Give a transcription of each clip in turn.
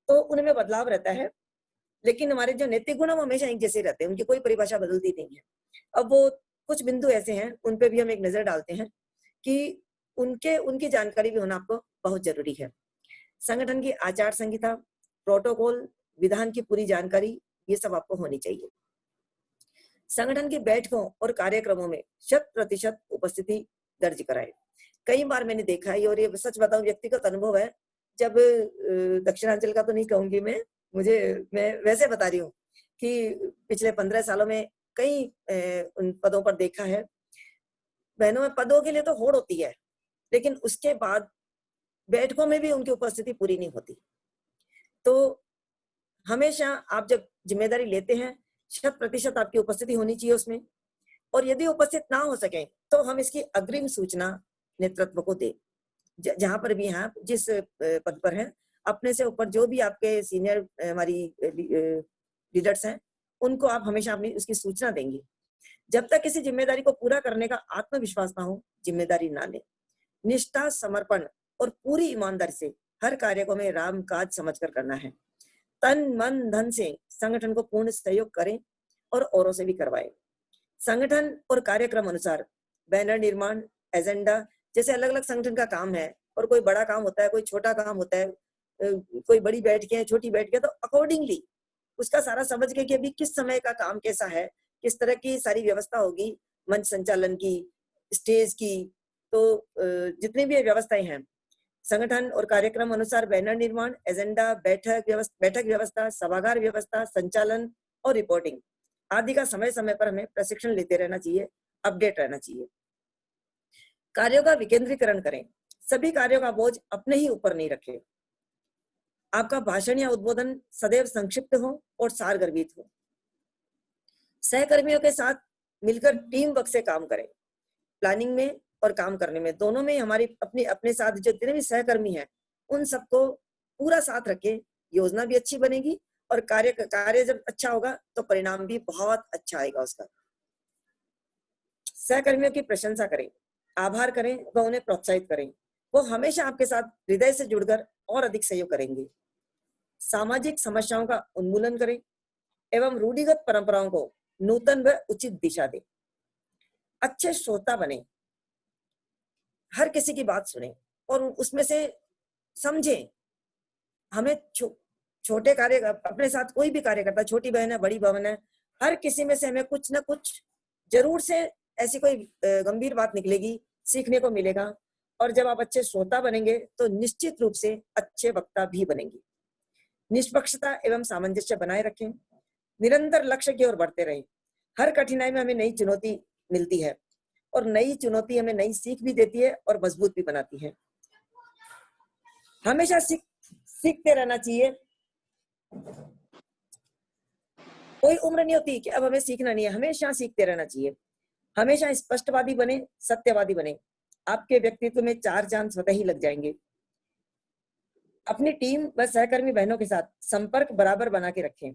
तो उनमें बदलाव रहता है, लेकिन हमारे जो नैतिक गुण है वो हमेशा एक जैसे रहते हैं, उनकी कोई परिभाषा बदलती नहीं है। अब वो कुछ बिंदु ऐसे हैं, उन पे भी हम एक नजर डालते हैं कि उनकी जानकारी भी होना आपको बहुत जरूरी है। संगठन की आचार संहिता, प्रोटोकॉल, विधान की पूरी जानकारी, ये सब आपको होनी चाहिए। संगठन की बैठकों और कार्यक्रमों में 100% उपस्थिति दर्ज कराएं। कई बार मैंने देखा है, और ये सच बताऊं व्यक्तिगत अनुभव है, जब दक्षिणांचल का तो नहीं कहूंगी मैं वैसे बता रही हूँ कि पिछले 15 सालों में कई उन पदों पर देखा है, बहनों में पदों के लिए तो होड़ होती है, लेकिन उसके बाद बैठकों में भी उनकी उपस्थिति पूरी नहीं होती। तो हमेशा आप जब जिम्मेदारी लेते हैं 100% आपकी उपस्थिति होनी चाहिए उसमें, और यदि उपस्थित ना हो सके तो हम इसकी अग्रिम सूचना नेतृत्व को दें। जहां पर भी हैं आप, जिस पद पर हैं, अपने से ऊपर जो भी आपके सीनियर हमारी लीडर्स हैं, उनको आप हमेशा अपनी उसकी सूचना देंगे। जब तक किसी जिम्मेदारी को पूरा करने का आत्मविश्वास ना हो, जिम्मेदारी ना लें। निष्ठा, समर्पण और पूरी ईमानदारी से हर कार्य को हमें राम काज समझकर करना है। तन मन धन से संगठन को पूर्ण सहयोग करें और औरों से भी करवाएं। संगठन और कार्यक्रम अनुसार बैनर निर्माण, एजेंडा, जैसे अलग अलग संगठन का काम है, और कोई बड़ा काम होता है, कोई छोटा काम होता है, कोई बड़ी बैठकें, छोटी बैठकें, तो अकॉर्डिंगली उसका सारा समझ के कि अभी किस समय का काम कैसा है, किस तरह की सारी व्यवस्था होगी, मंच संचालन की, स्टेज की, तो जितनी भी व्यवस्थाएं हैं, संगठन और कार्यक्रम अनुसार बैनर निर्माण, एजेंडा, बैठक व्यवस्था, सभागार व्यवस्था, संचालन और रिपोर्टिंग आदि का समय समय पर हमें प्रशिक्षण लेते रहना चाहिए, अपडेट रहना चाहिए। कार्यों का विकेंद्रीकरण करें, सभी कार्यों का बोझ अपने ही ऊपर नहीं रखें। आपका भाषण या उद्बोधन सदैव संक्षिप्त हो और सारगर्भित हो। सहकर्मियों के साथ मिलकर टीम वर्क से काम करें। प्लानिंग में और काम करने में, दोनों में हमारी अपने साथ जो जितने भी सहकर्मी हैं, उन सबको पूरा साथ रखें, योजना भी अच्छी बनेगी, और कार्य जब अच्छा होगा तो परिणाम भी बहुत अच्छा आएगा उसका। सहकर्मियों की प्रशंसा करें, आभार करें व उन्हें प्रोत्साहित करें। वो हमेशा आपके साथ हृदय से जुड़कर और अधिक सहयोग करेंगे। सामाजिक समस्याओं का उन्मूलन करें एवं रूढ़िगत परंपराओं को नूतन व उचित दिशा दें। अच्छे श्रोता बने, हर किसी की बात सुने और उसमें से समझें। हमें छोटे कार्य, अपने साथ कोई भी कार्य करता है, छोटी बहन है, बड़ी बहन है, हर किसी में से हमें कुछ ना कुछ जरूर से ऐसी कोई गंभीर बात निकलेगी, सीखने को मिलेगा। और जब आप अच्छे श्रोता बनेंगे तो निश्चित रूप से अच्छे वक्ता भी बनेंगे। निष्पक्षता एवं सामंजस्य बनाए रखें, निरंतर लक्ष्य की ओर बढ़ते रहें। हर कठिनाई में हमें नई चुनौती मिलती है, और नई चुनौती हमें नई सीख भी देती है और मजबूत भी बनाती है। हमेशा सीखते रहना चाहिए। कोई उम्र नहीं होती कि अब हमें सीखना नहीं है, हमेशा सीखते रहना चाहिए। हमेशा स्पष्टवादी बने, सत्यवादी बने, आपके व्यक्तित्व में 4 चांद स्वतः ही लग जाएंगे। अपनी टीम व सहकर्मी बहनों के साथ संपर्क बराबर बना के रखें।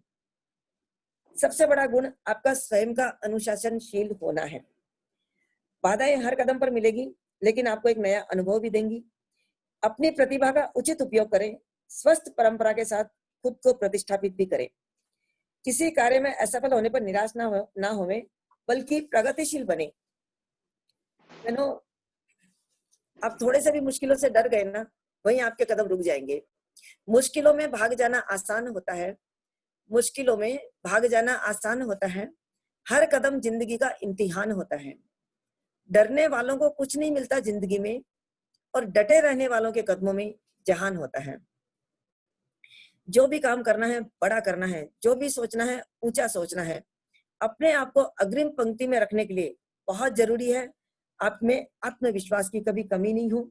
सबसे बड़ा गुण आपका स्वयं का अनुशासनशील होना है। बाधाएं हर कदम पर मिलेगी, लेकिन आपको एक नया अनुभव भी देंगी। अपनी प्रतिभा का उचित उपयोग करें, स्वस्थ परंपरा के साथ खुद को प्रतिष्ठापित भी करें। किसी कार्य में असफल होने पर निराश ना होवे, बल्कि प्रगतिशील बने। आप थोड़े से भी मुश्किलों से डर गए ना, वहीं आपके कदम रुक जाएंगे। मुश्किलों में भाग जाना आसान होता है, मुश्किलों में भाग जाना आसान होता है। हर कदम जिंदगी का इम्तिहान होता है। डरने वालों को कुछ नहीं मिलता जिंदगी में, और डटे रहने वालों के कदमों में जहान होता है। जो भी काम करना है बड़ा करना है, जो भी सोचना है ऊंचा सोचना है। अपने आप को अग्रिम पंक्ति में रखने के लिए बहुत जरूरी है आप में आत्मविश्वास की कभी कमी नहीं हो।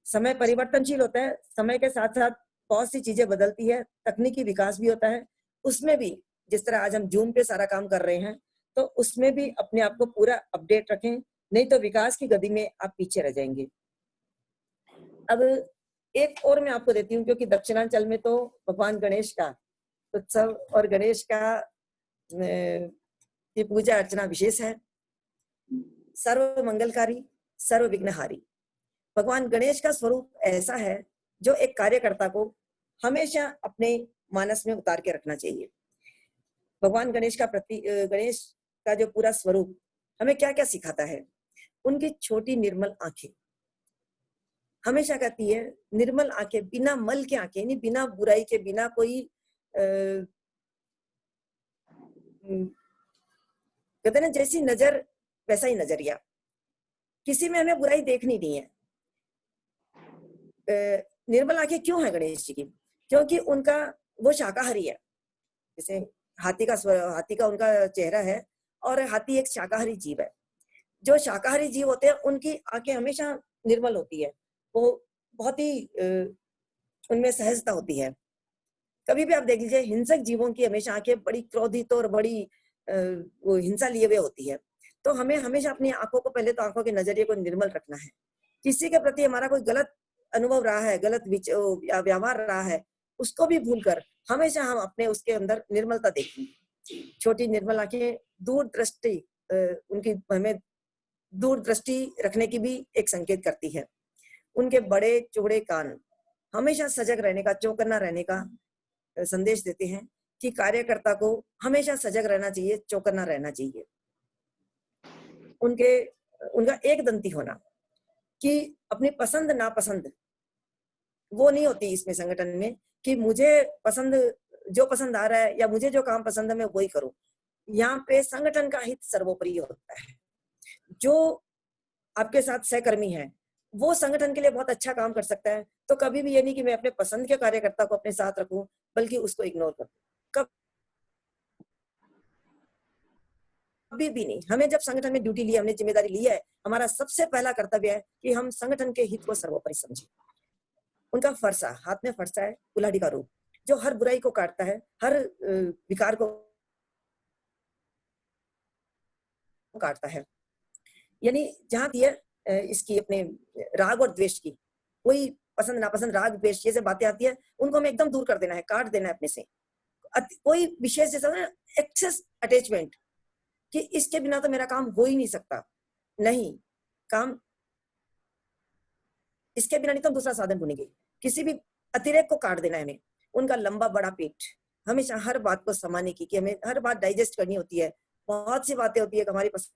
समय परिवर्तनशील होता है, समय के साथ साथ बहुत सी चीजें बदलती है, तकनीकी विकास भी होता है। उसमें भी जिस तरह आज हम जूम पे सारा काम कर रहे हैं, तो उसमें भी अपने आप को पूरा अपडेट रखें, नहीं तो विकास की गति में आप पीछे रह जाएंगे। अब एक और मैं आपको देती हूँ, क्योंकि दक्षिणांचल में तो भगवान गणेश का उत्सव और गणेश का की पूजा अर्चना विशेष है। सर्व मंगलकारी, सर्व विघ्नहारी। भगवान गणेश का स्वरूप ऐसा है जो एक कार्यकर्ता को हमेशा अपने मानस में उतार के रखना चाहिए। भगवान गणेश का जो पूरा स्वरूप हमें क्या-क्या सिखाता है? उनकी छोटी निर्मल आँखें हमेशा कहती है, निर्मल आँखें, बिना मल के आँखें, यानी बिना बुराई के, बिना कोई अ, उम, कहते हैं ना, जैसी नज़र वैसा ही नज़रिया। किसी में हमें बुराई देखनी नहीं है। निर्मल आँखें क्यों है गणेश जी की? क्योंकि उनका वो शाकाहारी है। जैसे हाथी का उनका चेहरा है और हाथी एक शाकाहारी जीव है। जो शाकाहारी जीव होते हैं उनकी आँखें हमेशा निर्मल होती है। वो बहुत ही उनमें सहजता होती है। कभी भी आप देख लीजिए, हिंसक जीवों की हमेशा आँखें बड़ी क्रोधित और बड़ी वो हिंसा लिए हुए होती है। तो हमें हमेशा अपनी आँखों को, पहले तो आँखों के नज़रिए को निर्मल रखना है। किसी के प्रति हमारा कोई गलत अनुभव रहा है, गलत या व्यवहार रहा है, उसको भी भूलकर हमेशा हम अपने उसके अंदर निर्मलता देखें। छोटी निर्मल आँखें दूरदृष्टि उनकी हमें दूरदृष्टि रखने की भी एक संकेत करती है। उनके बड़े चौड़े कान हमेशा सजग रहने का, चौकन्ना रहने का संदेश देते हैं कि कार्यकर्ता को हमेशा सजग रहना चाहिए, चौकन्ना रहना चाहिए। उनका एक दंती होना, कि अपनी पसंद नापसंद वो नहीं होती इसमें संगठन में, कि मुझे जो पसंद आ रहा है या मुझे जो काम पसंद है मैं वही करूं। यहाँ पे संगठन का हित सर्वोपरि होता है। जो आपके साथ सहकर्मी है वो संगठन के लिए बहुत अच्छा काम कर सकता है, तो कभी भी ये नहीं कि मैं अपने पसंद के कार्यकर्ता को अपने साथ रखूं, बल्कि उसको इग्नोर करूं। कभी भी नहीं। हमें जब संगठन में ड्यूटी ली, हमने जिम्मेदारी ली है, हमारा सबसे पहला कर्तव्य है कि हम संगठन के हित को सर्वोपरि समझें। उनका फरसा, हाथ में फरसा है, कुल्हाड़ी का रूप, जो हर बुराई को काटता है, हर विकार को काटता है। यानी जहाँ की है इसकी अपने राग और द्वेष की, कोई पसंद नापसंद, राग द्वेष ये सब बातें आती है, उनको हमें एकदम दूर कर देना है, काट देना है अपने से। कोई विशेष जैसा ना एक्सेस अटैचमेंट, कि इसके बिना तो मेरा काम हो ही नहीं सकता। नहीं, काम इसके बिना नहीं तो हम दूसरा साधन ढूंढेंगे। किसी भी अतिरेक को काट देना है हमें। उनका लंबा बड़ा पेट, हमेशा हर बात को समाने की, कि हमें हर बात डाइजेस्ट करनी होती है। बहुत सी बातें होती है हमारी पसंद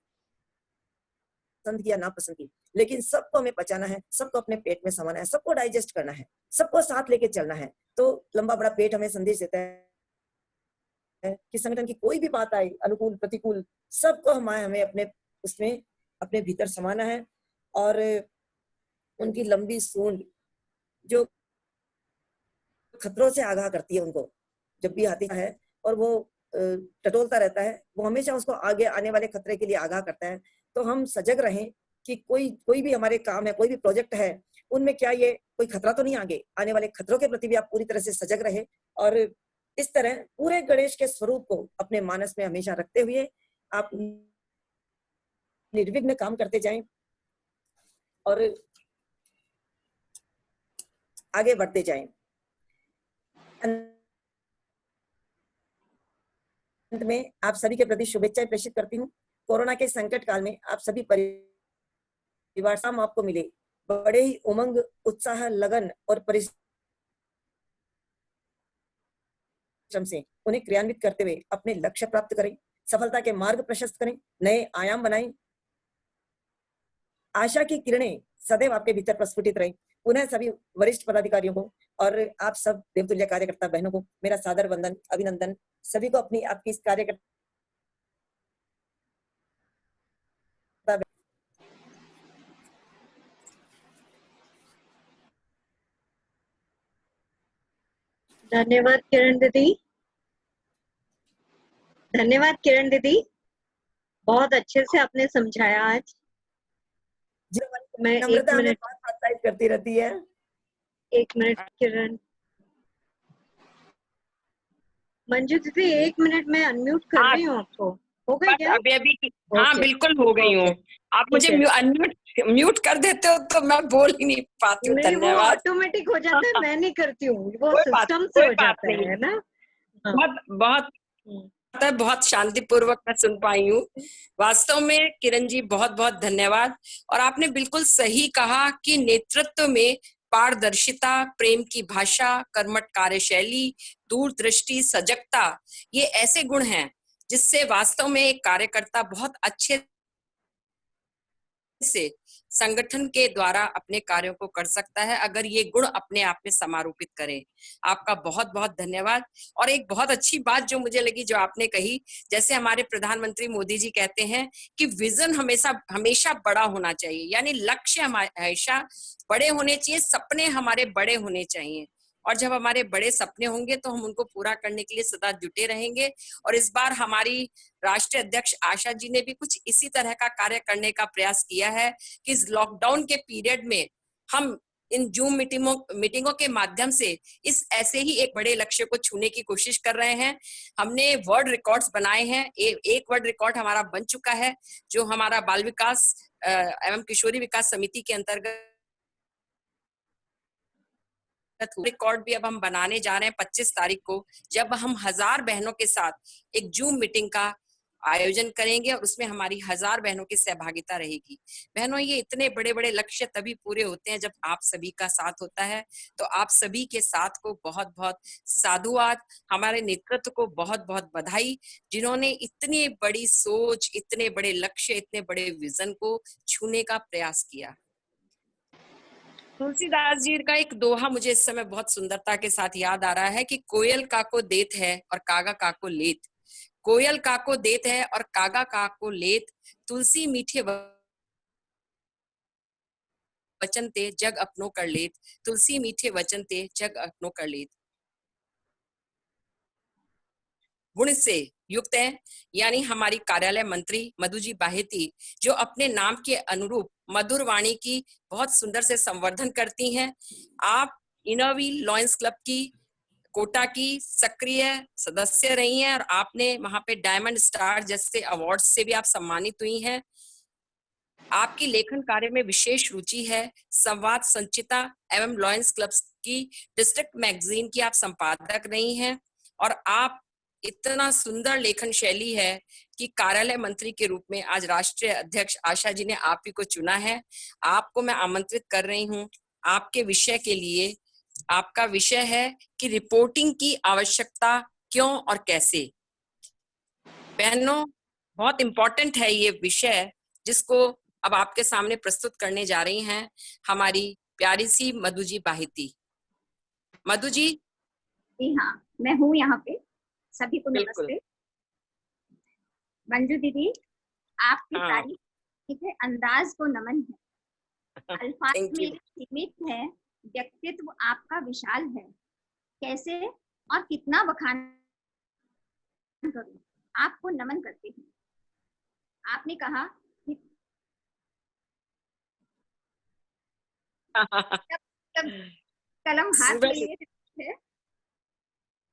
की या नापसंद की, लेकिन सबको हमें पचाना है, सबको अपने पेट में समाना है, सबको डाइजेस्ट करना है, सबको साथ लेके चलना है। तो लंबा बड़ा पेट हमें संदेश देता है कि संगठन की कोई भी बात आए, अनुकूल प्रतिकूल, सबको हमें अपने उसमें अपने भीतर समाना है। और उनकी लंबी सूंड जो खतरों से आगाह करती है उनको, जब भी हाथी है और वो टटोलता रहता है, वो हमेशा उसको आगे आने वाले खतरे के लिए आगाह करता है। तो हम सजग रहें कि कोई भी हमारे काम है, कोई भी प्रोजेक्ट है, उनमें क्या ये कोई खतरा तो नहीं आने वाले खतरों के प्रति भी आप पूरी तरह से सजग रहे। और इस तरह पूरे गणेश के स्वरूप को अपने मानस में हमेशा रखते हुए आप निर्विघ्न काम करते जाएं और आगे बढ़ते जाएं। अंत में आप सभी के प्रति शुभेच्छाएं प्रेषित करती हूँ। कोरोना के संकट काल में आप सभी परिवार साम आपको मिले, बड़े ही उमंग, उत्साह, लगन और परिश्रम से उन्हें क्रियान्वित करते हुए अपने लक्ष्य प्राप्त करें, सफलता के मार्ग प्रशस्त करें, नए आयाम बनाएं। आशा की किरणें सदैव आपके भीतर प्रस्फुटित रहें। पुनः सभी वरिष्ठ पदाधिकारियों को और आप सब देवतुल्य कार्यकर्ता बहनों को मेरा सादर वंदन, अभिनंदन। सभी को आपकी इस कार्यकर्ता धन्यवाद किरण दीदी। धन्यवाद किरण दीदी, बहुत अच्छे से आपने समझाया आज। मैं एक मिनट प्रोत्साहित करती रहती है। 1 मिनट किरण, मंजू दीदी 1 मिनट में अनम्यूट कर रही हूँ आपको। हो गई क्या? अभी हाँ बिल्कुल हो गई हूँ। आप मुझे म्यूट कर देते हो तो मैं बोल ही नहीं पाती हूँ। नहीं, वो ऑटोमेटिक हो जाता है, मैं नहीं करती हूँ, वो सिस्टम से हो जाता है ना। बहुत शांतिपूर्वक मैं सुन पाई हूँ। वास्तव में किरण जी बहुत बहुत धन्यवाद। और आपने बिल्कुल सही कहा कि नेतृत्व में पारदर्शिता, प्रेम की भाषा, कर्मठ कार्यशैली, दूरदृष्टि, सजगता, ये ऐसे गुण हैं जिससे वास्तव में एक कार्यकर्ता बहुत अच्छे से संगठन के द्वारा अपने कार्यों को कर सकता है, अगर ये गुण अपने आप में समारोपित करें। आपका बहुत बहुत धन्यवाद। और एक बहुत अच्छी बात जो मुझे लगी, जो आपने कही, जैसे हमारे प्रधानमंत्री मोदी जी कहते हैं कि विजन हमेशा बड़ा होना चाहिए, यानी लक्ष्य हमेशा बड़े होने चाहिए, सपने हमारे बड़े होने चाहिए। और जब हमारे बड़े सपने होंगे तो हम उनको पूरा करने के लिए सदा जुटे रहेंगे। और इस बार हमारी राष्ट्रीय अध्यक्ष आशा जी ने भी कुछ इसी तरह का कार्य करने का प्रयास किया है कि इस लॉकडाउन के पीरियड में हम इन जूम मीटिंगों के माध्यम से इस ऐसे ही एक बड़े लक्ष्य को छूने की कोशिश कर रहे हैं। हमने वर्ल्ड रिकॉर्ड्स बनाए हैं। एक वर्ल्ड रिकॉर्ड हमारा बन चुका है, जो हमारा बाल विकास एवं किशोरी विकास समिति के अंतर्गत रिकॉर्ड भी अब हम बनाने जा रहे हैं 25 तारीख को, जब हम 1000 बहनों के साथ एक जूम मीटिंग का आयोजन करेंगे और उसमें हमारी 1000 बहनों की सहभागिता रहेगी। बहनों, ये इतने बड़े बड़े लक्ष्य तभी पूरे होते हैं जब आप सभी का साथ होता है। तो आप सभी के साथ को बहुत बहुत साधुवाद, हमारे नेतृत्व को बहुत बहुत बधाई, जिन्होंने इतनी बड़ी सोच, इतने बड़े लक्ष्य, इतने बड़े विजन को छूने का प्रयास किया। तुलसीदास जी का एक दोहा मुझे इस समय बहुत सुंदरता के साथ याद आ रहा है कि कोयल काको देत है और कागा काको लेत। कोयल काको देत है और कागा काको लेत, तुलसी मीठे वचन ते जग अपनो कर लेत। तुलसी मीठे वचन ते जग अपनो कर लेत। गुण से युक्त है, यानी हमारी कार्यालय मंत्री मधु जी बाहेती, जो अपने नाम के अनुरूप मधुर वाणी की बहुत सुंदर से संवर्धन करती हैं। आप इनर व्हील लॉयंस क्लब की कोटा की सक्रिय सदस्य रही हैं और आपने वहां पे डायमंड स्टार जैसे अवार्ड से भी आप सम्मानित हुई हैं। आपकी लेखन कार्य में विशेष रुचि है। संवाद संचिता एवं लॉयंस क्लब की डिस्ट्रिक्ट मैगजीन की आप संपादक रही हैं और आप इतना सुंदर लेखन शैली है कि कार्यालय मंत्री के रूप में आज राष्ट्रीय अध्यक्ष आशा जी ने आप ही को चुना है। आपको मैं आमंत्रित कर रही हूँ आपके विषय के लिए। आपका विषय है कि रिपोर्टिंग की आवश्यकता क्यों और कैसे। बहनों, बहुत इंपॉर्टेंट है ये विषय, जिसको अब आपके सामने प्रस्तुत करने जा रही हैं हमारी प्यारी सी मधु जी बाहेती। मधु जी। जी हाँ, मैं हूँ यहाँ पे। सभी को नमस्ते। मंजू दीदी, आपकी तारीफ के अंदाज को नमन है। अल्फाज मेरे सीमित है, व्यक्तित्व आपका विशाल है। कैसे और कितना बखान करूं, आपको नमन करती हूँ। आपने कहा कि कलम हाथ में लिए थे।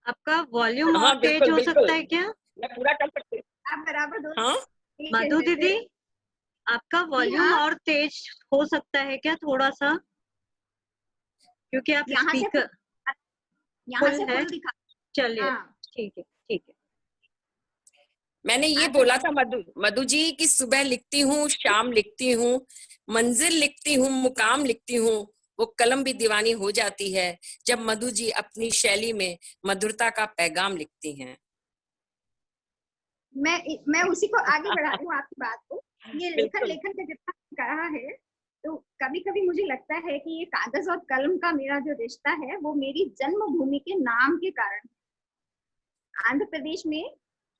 आपका वॉल्यूम और तेज हो सकता है क्या? मैं पूरा कर सकती हूँ। आप बराबर दो। मधु दीदी, आपका वॉल्यूम और तेज हो सकता है क्या थोड़ा सा? क्योंकि आप स्पीकर फुल है। चलिए, ठीक है, ठीक है। मैंने ये बोला था मधु जी कि सुबह लिखती हूँ, शाम लिखती हूँ, मंजिल लिखती हूँ, मुकाम लिखती हूँ, वो कलम भी दीवानी हो जाती है जब मधु जी अपनी शैली में मधुरता का पैगाम लिखती हैं। मैं उसी को आगे बढ़ा रही हूँ आपकी बात को। ये लेखन का जितना कहा है, तो कभी कभी मुझे लगता है कि ये कागज और कलम का मेरा जो रिश्ता है वो मेरी जन्मभूमि के नाम के कारण। आंध्र प्रदेश में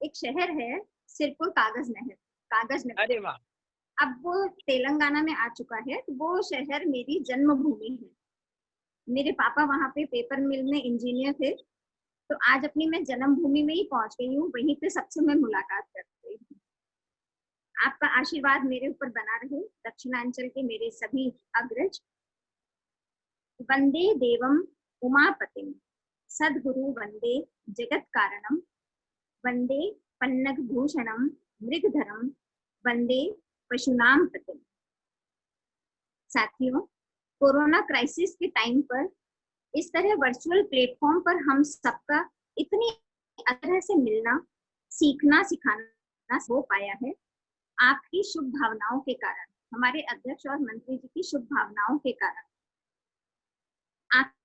एक शहर है सिरपुर कागज नगर। अरे वाह। अब वो तेलंगाना में आ चुका है, तो वो शहर मेरी जन्मभूमि है। मेरे पापा वहाँ पे पेपर मिल में इंजीनियर थे, तो आज अपनी मैं जन्मभूमि में ही पहुंच गई हूँ। वहीं पे सबसे मैं मुलाकात कर रही हूँ। आपका आशीर्वाद मेरे ऊपर बना रहे। दक्षिणांचल के मेरे सभी अग्रज। वंदे देवम उमापतिम सद्गुरु वंदे जगत कारणम वंदे पन्नग भूषणम मृगधरम वंदे पशुनाम पतिम। साथियों, कोरोना क्राइसिस के टाइम पर इस तरह वर्चुअल प्लेटफॉर्म पर हम सबका इतनी तरह से मिलना, सीखना, सिखाना हो पाया है आपकी शुभ भावनाओं के कारण, हमारे अध्यक्ष और मंत्री जी की शुभ भावनाओं के कारण। आकाश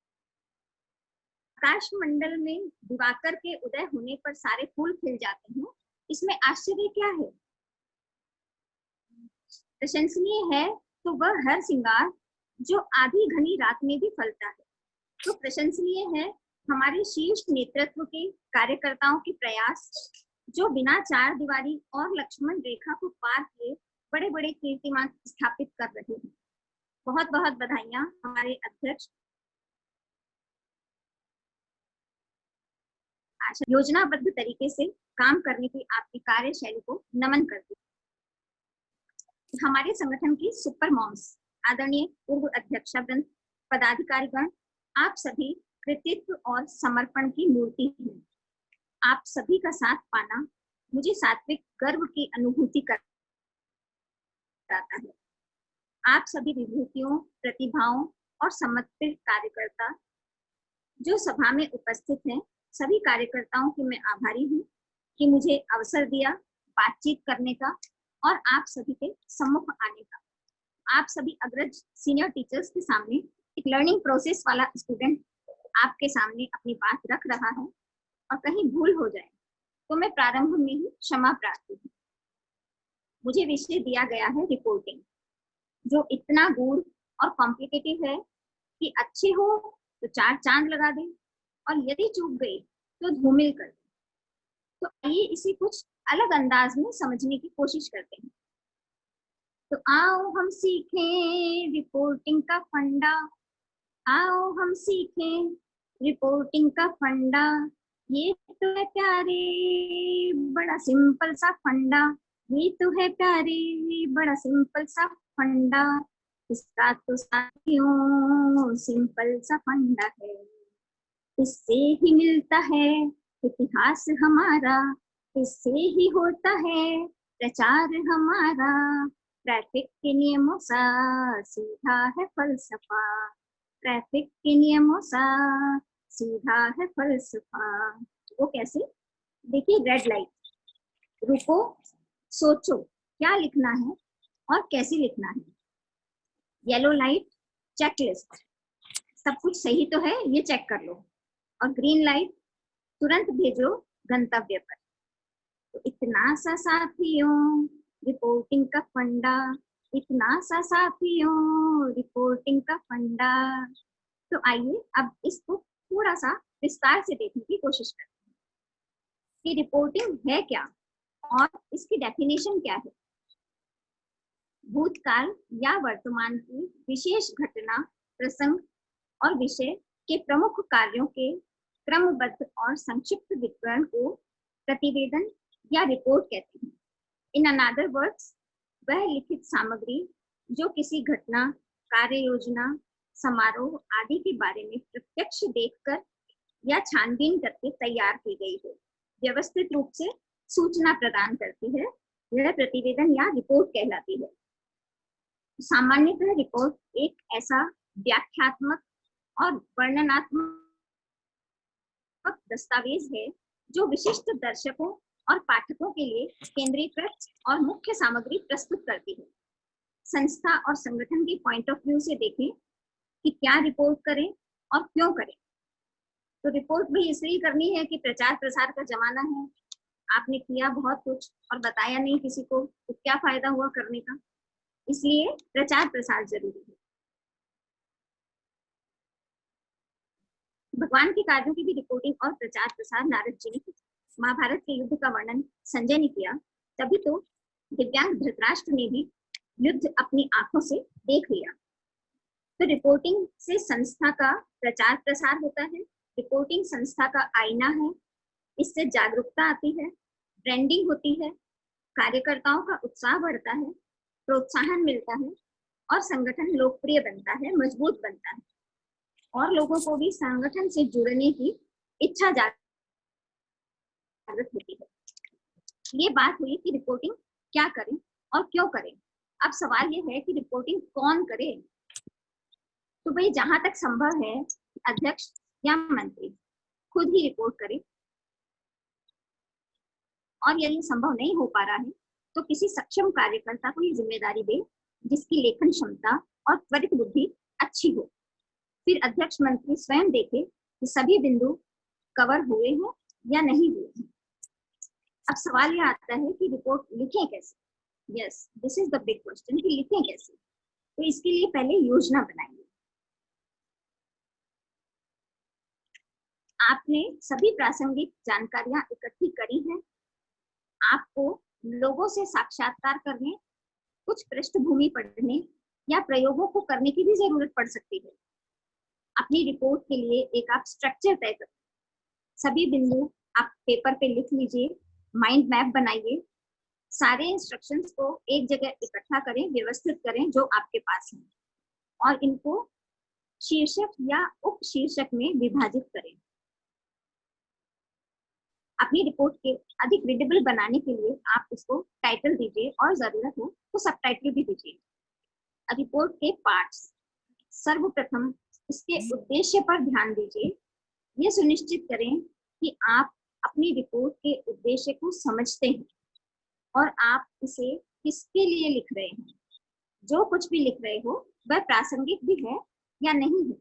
मंडल में दिवाकर के उदय होने पर सारे फूल खिल जाते हैं, इसमें आश्चर्य क्या है? प्रशंसनीय है तो वह हर श्रृंगार जो आधी घनी रात में भी फलता है। तो प्रशंसनीय है हमारे शीर्ष नेतृत्व के कार्यकर्ताओं के प्रयास, जो बिना चार दीवारी और लक्ष्मण रेखा को पार किए बड़े बड़े कीर्तिमान स्थापित कर रहे हैं। बहुत बहुत बधाइयां हमारे अध्यक्ष। योजनाबद्ध तरीके से काम करने की आपकी कार्यशैली को नमन करती हूँ। हमारे संगठन की सुपर मॉम्स, आदरणीय पूर्व अध्यक्षावृंद, पदाधिकारीगण, आप सभी कृतित्व और समर्पण की मूर्ति हैं। आप सभी का साथ पाना मुझे सात्विक गर्व की अनुभूति कराता है। आप सभी विभूतियों, प्रतिभाओं और समर्पित कार्यकर्ता जो सभा में उपस्थित हैं, सभी कार्यकर्ताओं की मैं आभारी हूँ कि मुझे अवसर दिया बातचीत करने का और आप सभी के सम्मुख आने का। आप सभी अग्रज सीनियर टीचर्स के सामने एक लर्निंग प्रोसेस वाला स्टूडेंट आपके सामने अपनी बात रख रहा है और कहीं भूल हो जाए तो मैं प्रारंभ में ही क्षमा प्रार्थी हूँ। मुझे विषय दिया गया है रिपोर्टिंग, जो इतना गूढ़ और कॉम्प्लिकेटेड है कि अच्छे हो तो चार चांद लगा दे और यदि चूक गई तो धूमिल कर दे। तो आइए इसे कुछ अलग अंदाज में समझने की कोशिश करते हैं। तो आओ हम सीखें रिपोर्टिंग का फंडा, आओ हम सीखें रिपोर्टिंग का फंडा। ये तो है प्यारे बड़ा सिंपल सा फंडा, ये तो है प्यारे बड़ा सिंपल सा फंडा। इसका तो साथियों सिंपल सा फंडा है, इससे ही मिलता है इतिहास हमारा, इससे ही होता है प्रचार हमारा। ट्रैफिक के नियमों सा सीधा है फलसफा, ट्रैफिक के नियमों सा सीधा है फलसफा। वो कैसे? देखिए, रेड लाइट, रुको, सोचो क्या लिखना है और कैसे लिखना है। येलो लाइट, चेकलिस्ट, सब कुछ सही तो है ये चेक कर लो। और ग्रीन लाइट, तुरंत भेजो गंतव्य पर। तो इतना सा साथियों रिपोर्टिंग का फंडा, इतना सा साथियों रिपोर्टिंग का फंडा। तो आइए अब इसको थोड़ा सा विस्तार से देखने की कोशिश करते हैं कि रिपोर्टिंग है क्या और इसकी डेफिनेशन क्या है। भूतकाल या वर्तमान की विशेष घटना, प्रसंग और विषय के प्रमुख कार्यों के क्रमबद्ध और संक्षिप्त विवरण को प्रतिवेदन या रिपोर्ट कहते हैं। इन अनदर वर्ड्स, वह लिखित सामग्री जो किसी घटना, कार्य योजना, समारोह आदि के बारे में प्रत्यक्ष देखकर या छानबीन करके तैयार की गई हो, व्यवस्थित रूप से सूचना प्रदान करती है, यह प्रतिवेदन या रिपोर्ट कहलाती है। सामान्यतः रिपोर्ट एक ऐसा व्याख्यात्मक और वर्णनात्मक दस्तावेज है जो विशिष्ट दर्शकों और पाठकों के लिए केंद्रीकृत और मुख्य सामग्री प्रस्तुत करती है। संस्था और संगठन के पॉइंट ऑफ व्यू से देखें कि क्या रिपोर्ट करें और क्यों करें। तो रिपोर्ट भी इसलिए करनी है कि प्रचार प्रसार का जमाना है, आपने किया बहुत कुछ और बताया नहीं किसी को, तो क्या फायदा हुआ करने का। इसलिए प्रचार प्रसार जरूरी है। भगवान के कार्यों की भी रिपोर्टिंग और प्रचार प्रसार नारद जी ने की। महाभारत के युद्ध का वर्णन संजय ने किया, तभी तो दिव्यांग धृतराष्ट्र ने भी युद्ध अपनी आंखों से देख लिया। तो रिपोर्टिंग से संस्था का प्रचार प्रसार होता है। रिपोर्टिंग संस्था का आईना है, इससे जागरूकता आती है, ब्रांडिंग होती है, कार्यकर्ताओं का उत्साह बढ़ता है, प्रोत्साहन मिलता है और संगठन लोकप्रिय बनता है, मजबूत बनता है और लोगों को भी संगठन से जुड़ने की इच्छा जागृत होती है। ये बात हुई कि रिपोर्टिंग क्या करें और क्यों करें। अब सवाल ये है कि रिपोर्टिंग कौन करे। तो भाई जहां तक संभव है अध्यक्ष या मंत्री खुद ही रिपोर्ट करे, और यदि संभव नहीं हो पा रहा है तो किसी सक्षम कार्यकर्ता को ये जिम्मेदारी दे जिसकी लेखन क्षमता और त्वरित बुद्धि अच्छी हो। फिर अध्यक्ष मंत्री स्वयं देखे कि सभी बिंदु कवर हुए हैं या नहीं हुए हैं। अब सवाल यह आता है कि रिपोर्ट लिखें कैसे। Yes, this is the big question कि लिखें कैसे। तो इसके लिए पहले योजना बनाइए। आपने सभी प्रासंगिक जानकारियां इकट्ठी करी हैं। आपको लोगों से साक्षात्कार करने, कुछ पृष्ठभूमि पढ़ने या प्रयोगों को करने की भी जरूरत पड़ सकती है। अपनी रिपोर्ट के लिए एक आप स्ट्रक्चर तय करें। सभी बिंदु आप पेपर पे लिख लीजिए, माइंड मैप बनाइए, सारे इंस्ट्रक्शंस को एक जगह इकट्ठा करें, व्यवस्थित करें जो आपके पास है, और इनको शीर्षक या उप शीर्षक में विभाजित करें। अपनी रिपोर्ट के अधिक रीडेबल बनाने के लिए आप इसको टाइटल दीजिए और जरूरत हो तो सब टाइटल भी दीजिए। रिपोर्ट के पार्ट्स, सर्वप्रथम इसके उद्देश्य पर ध्यान दीजिए। ये सुनिश्चित करें कि आप अपनी रिपोर्ट के उद्देश्य को समझते हैं और आप इसे किसके लिए लिख रहे हैं। जो कुछ भी लिख रहे हो वह प्रासंगिक भी है या नहीं है।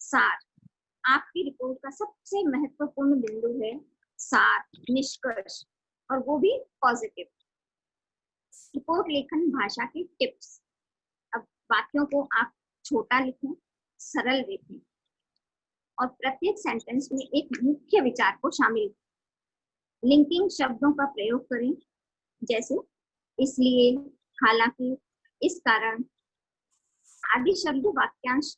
सार, आपकी रिपोर्ट का सबसे महत्वपूर्ण बिंदु है सार, निष्कर्ष, और वो भी पॉजिटिव। रिपोर्ट लेखन भाषा के टिप्स। अब वाक्यों को आप छोटा लिखें, सरल लिखें और प्रत्येक सेंटेंस में एक मुख्य विचार को शामिल करें। लिंकिंग शब्दों का प्रयोग करें, जैसे इसलिए, हालांकि, इस कारण आदि शब्द वाक्यांश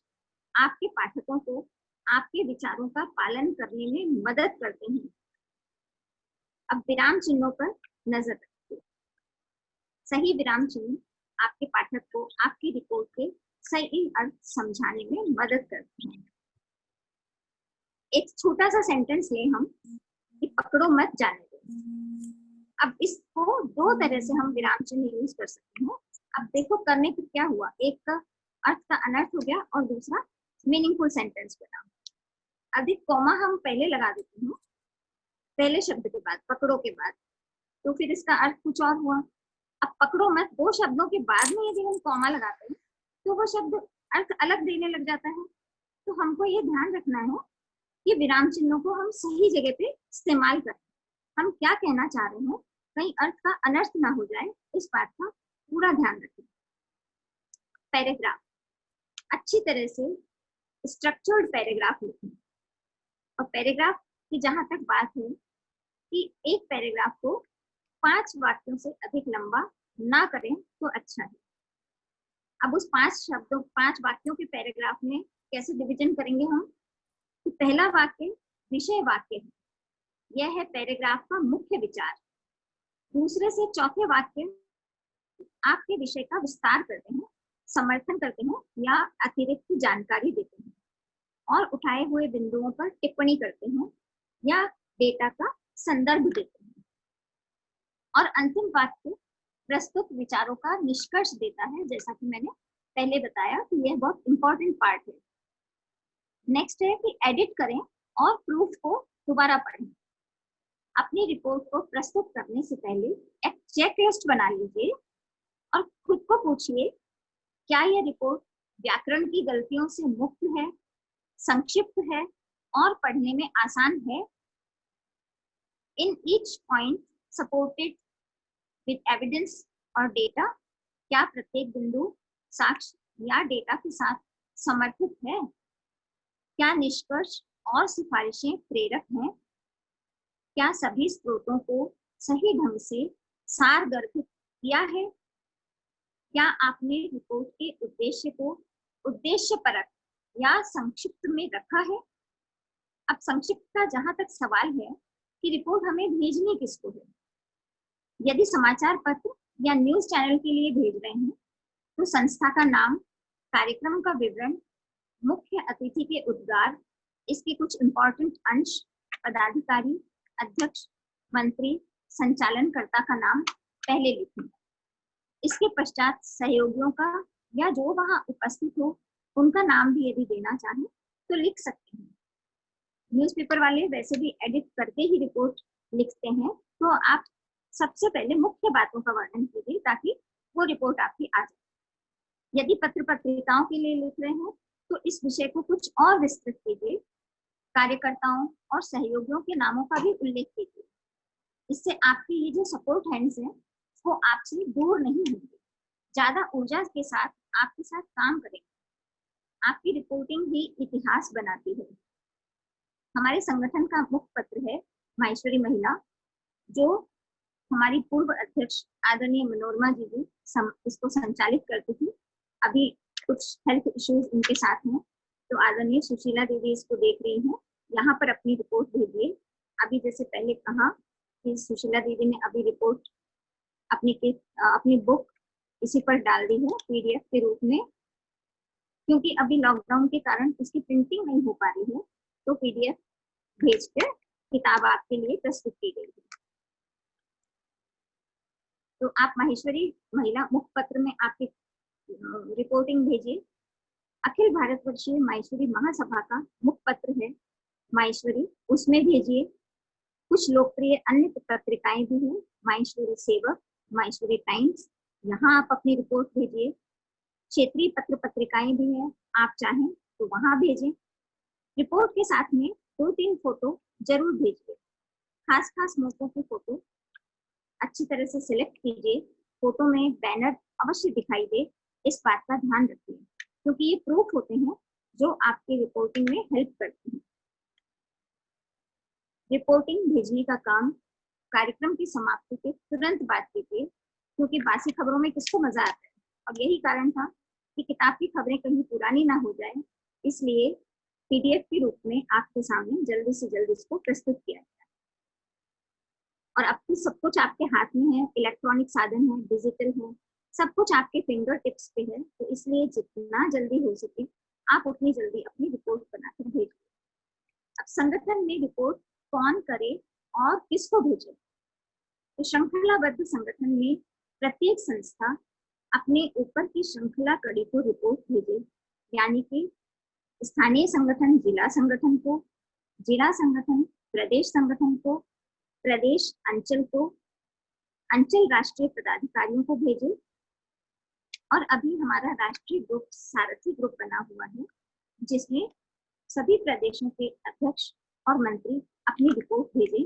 आपके पाठकों को आपके विचारों का पालन करने में मदद करते हैं। अब विराम चिन्हों पर नजर रखिए। सही विराम चिन्ह आपके पाठक को आपकी रिपोर्ट के सही अर्थ समझाने में मदद करते हैं। एक छोटा सा सेंटेंस ले हम कि पकड़ो मत जाने दो। अब इसको दो तरह से हम विराम चिन्ह यूज कर सकते हैं। अब देखो करने पे क्या हुआ, एक का अर्थ का अनर्थ हो गया और दूसरा मीनिंगफुल सेंटेंस बना। अब एक कॉमा हम पहले लगा देते हैं, पहले शब्द के बाद, पकड़ो के बाद, तो फिर इसका अर्थ कुछ और हुआ। अब पकड़ो मत दो शब्दों के बाद में यदि हम कॉमा लगाते हैं तो वो शब्द अर्थ अलग देने लग जाता है। तो हमको ये ध्यान रखना है कि विराम चिन्हों को हम सही जगह पे इस्तेमाल करें। हम क्या कहना चाह रहे हैं, कहीं अर्थ का अनर्थ ना हो जाए, इस बात का पूरा ध्यान रखें। पैराग्राफ, अच्छी तरह से स्ट्रक्चर्ड पैराग्राफ लिखें। और पैराग्राफ की जहां तक बात है कि एक पैराग्राफ को 5 वाक्यों से अधिक लंबा ना करें तो अच्छा है। अब उस 5 वाक्यों के पैराग्राफ में कैसे डिवीजन करेंगे हम, कि पहला वाक्य विषय वाक्य है, यह है पैराग्राफ का मुख्य विचार। दूसरे से चौथे वाक्य आपके विषय का विस्तार करते हैं, समर्थन करते हैं या अतिरिक्त जानकारी देते हैं और उठाए हुए बिंदुओं पर टिप्पणी करते हैं या डेटा का संदर्भ देते हैं। और अंतिम वाक्य प्रस्तुत विचारों का निष्कर्ष देता है, जैसा कि मैंने पहले बताया कि यह बहुत इंपॉर्टेंट पार्ट है। नेक्स्ट है कि एडिट करें और प्रूफ को दोबारा पढ़ें। अपनी रिपोर्ट को प्रस्तुत करने से पहले एक चेकलिस्ट बना लीजिए और खुद को पूछिए, क्या यह रिपोर्ट व्याकरण की गलतियों से मुक्त है, संक्षिप्त है और पढ़ने में आसान है। In each point supported with evidence और डेटा, क्या प्रत्येक बिंदु साक्ष्य या डेटा के साथ समर्थित है, क्या निष्कर्ष और सिफारिशें प्रेरक हैं, क्या सभी स्रोतों को सही ढंग से सारगर्भित किया है, क्या आपने रिपोर्ट के उद्देश्य को उद्देश्यपरक या संक्षिप्त में रखा है। अब संक्षिप्त का जहां तक सवाल है कि रिपोर्ट हमें भेजनी किसको है। यदि समाचार पत्र या न्यूज चैनल के लिए भेज रहे हैं तो संस्था का नाम, कार्यक्रम का विवरण, मुख्य अतिथि के उद्गार, इसके कुछ इंपॉर्टेंट अंश, पदाधिकारी, अध्यक्ष, मंत्री, संचालनकर्ता का नाम पहले लिखें। इसके पश्चात सहयोगियों का या जो वहां उपस्थित हो उनका नाम भी यदि देना चाहें तो लिख सकते हैं। न्यूज़पेपर वाले वैसे भी एडिट करके ही रिपोर्ट लिखते हैं, तो आप सबसे पहले मुख्य बातों का वर्णन कीजिए ताकि वो रिपोर्ट आपकी आ जाए। यदि पत्र पत्रिकाओं के लिए लिख रहे हैं तो इस विषय को कुछ और विस्तृत कीजिए, कार्यकर्ताओं और सहयोगियों के नामों का भी उल्लेख कीजिए। इससे आपके ये जो सपोर्ट हैंड्स हैं वो आपसे दूर नहीं होंगे, ज्यादा ऊर्जा के साथ आपके साथ काम करेंगे। आपकी रिपोर्टिंग भी इतिहास बनाती है। हमारे संगठन का मुख्य पत्र है माहेश्वरी महिला, जो हमारी पूर्व अध्यक्ष आदरणीय मनोरमा जी भी इसको संचालित करती थी। अभी कुछ हेल्थ इश्यूज उनके साथ हैं, तो आदरणीय सुशीला दीदी इसको देख रही हैं। यहाँ पर अपनी रिपोर्ट भेजिए। अभी जैसे पहले कहा कि सुशीला दीदी ने अभी रिपोर्ट अपनी बुक इसी पर डाल दी है PDF के रूप में, क्योंकि अभी लॉकडाउन के कारण उसकी प्रिंटिंग नहीं हो पा रही है, तो PDF भेजकर किताब आपके लिए प्रस्तुत की गई है। तो आप माहेश्वरी महिला मुख्य पत्र में आपकी रिपोर्टिंग भेजिए। अखिल भारतवर्षीय माहेश्वरी महासभा का मुख्य पत्र है माहेश्वरी, उसमें भेजिए। कुछ लोकप्रिय अन्य पत्रिकाएं भी हैं, माहेश्वरी सेवक, माहेश्वरी टाइम्स, यहाँ आप अपनी रिपोर्ट भेजिए। क्षेत्रीय पत्र पत्रिकाएं भी हैं, आप चाहें तो वहां भेजें। रिपोर्ट के साथ में 2-3 फोटो जरूर भेजिए। खास मौकों की फोटो अच्छी तरह से सिलेक्ट कीजिए। फोटो में बैनर अवश्य दिखाई दे, इस बात का ध्यान रखिए, क्योंकि ये प्रूफ होते हैं जो आपकी रिपोर्टिंग में हेल्प करते हैं। रिपोर्टिंग भेजने का काम कार्यक्रम की समाप्ति के तुरंत बाद कीजिए, क्योंकि बासी खबरों में किसको मजा आता है। और यही कारण था कि किताब की खबरें कहीं पुरानी ना हो जाए, इसलिए PDF के रूप में आपके सामने जल्दी से जल्दी इसको प्रस्तुत किया गया। और अब तो सब कुछ आपके हाथ में है, इलेक्ट्रॉनिक साधन है, डिजिटल है, सब कुछ आपके फिंगर टिप्स पे है, तो इसलिए जितना जल्दी हो सके आप उतनी जल्दी अपनी रिपोर्ट बनाकर भेजिए। अब संगठन में रिपोर्ट कौन करे और किसको भेजे, तो श्रृंखलाबद्ध संगठन में प्रत्येक संस्था अपने ऊपर की श्रृंखला कड़ी को रिपोर्ट भेजे, यानी कि स्थानीय संगठन जिला संगठन को, जिला संगठन प्रदेश संगठन को, प्रदेश अंचल को, अंचल राष्ट्रीय पदाधिकारियों को भेजे। और अभी हमारा राष्ट्रीय ग्रुप सारथी ग्रुप बना हुआ है, जिसमें सभी प्रदेशों के अध्यक्ष और मंत्री अपनी रिपोर्ट भेजें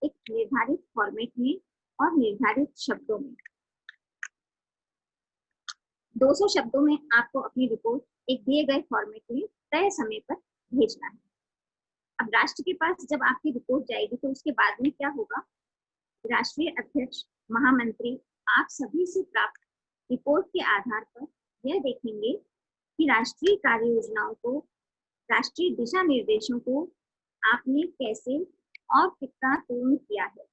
एक निर्धारित फॉर्मेट में और निर्धारित शब्दों में। 200 शब्दों में आपको अपनी रिपोर्ट एक दिए गए फॉर्मेट में तय समय पर भेजना है। अब राष्ट्र के पास जब आपकी रिपोर्ट जाएगी तो उसके बाद में क्या होगा, राष्ट्रीय अध्यक्ष, महामंत्री आप सभी से प्राप्त रिपोर्ट के आधार पर यह देखेंगे कि राष्ट्रीय कार्य योजनाओं को, राष्ट्रीय दिशा निर्देशों को आपने कैसे और कितना पूर्ण किया है,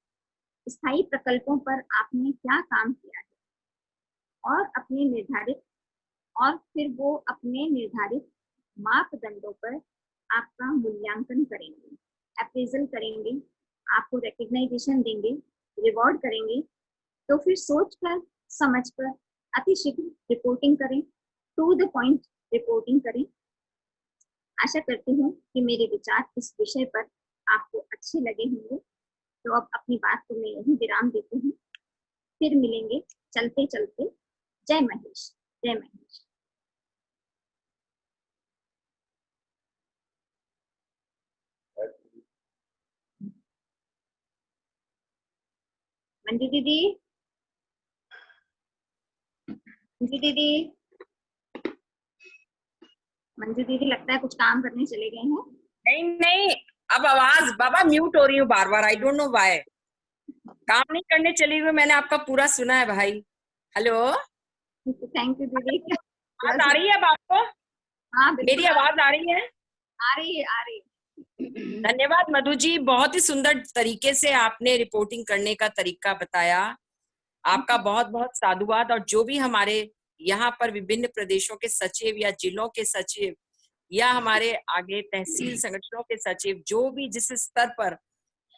स्थायी प्रकल्पों पर आपने क्या काम किया है, और अपने निर्धारित और फिर वो अपने निर्धारित मापदंडों पर आपका मूल्यांकन करेंगे, अप्रेजल करेंगे, आपको रिकग्नाइजेशन देंगे, रिवॉर्ड करेंगे। तो फिर सोचकर समझकर अतिशीघ्र रिपोर्टिंग करें, टू द पॉइंट रिपोर्टिंग करें। आशा करती हूँ कि मेरे विचार इस विषय पर आपको अच्छे लगे होंगे। तो अब अपनी बात को मैं यही विराम देती हूँ, फिर मिलेंगे चलते चलते। जय महेश, जय महेश। मंजू दीदी, मंजू दीदी, मंजू दीदी लगता है कुछ काम करने चले गए हैं। नहीं नहीं, अब आवाज बाबा म्यूट हो रही हूँ बार बार, आई डोंट नो व्हाई। काम नहीं करने चली हुई, मैंने आपका पूरा सुना है भाई। हेलो, थैंक यू दीदी। आवाज आ रही है अब आपको? हाँ, मेरी आवाज आ रही है? आ रही है, आ रही है। धन्यवाद मधु जी, बहुत ही सुंदर तरीके से आपने रिपोर्टिंग करने का तरीका बताया। आपका बहुत बहुत साधुवाद। और जो भी हमारे यहाँ पर विभिन्न प्रदेशों के सचिव या जिलों के सचिव या हमारे आगे तहसील संगठनों के सचिव, जो भी जिस स्तर पर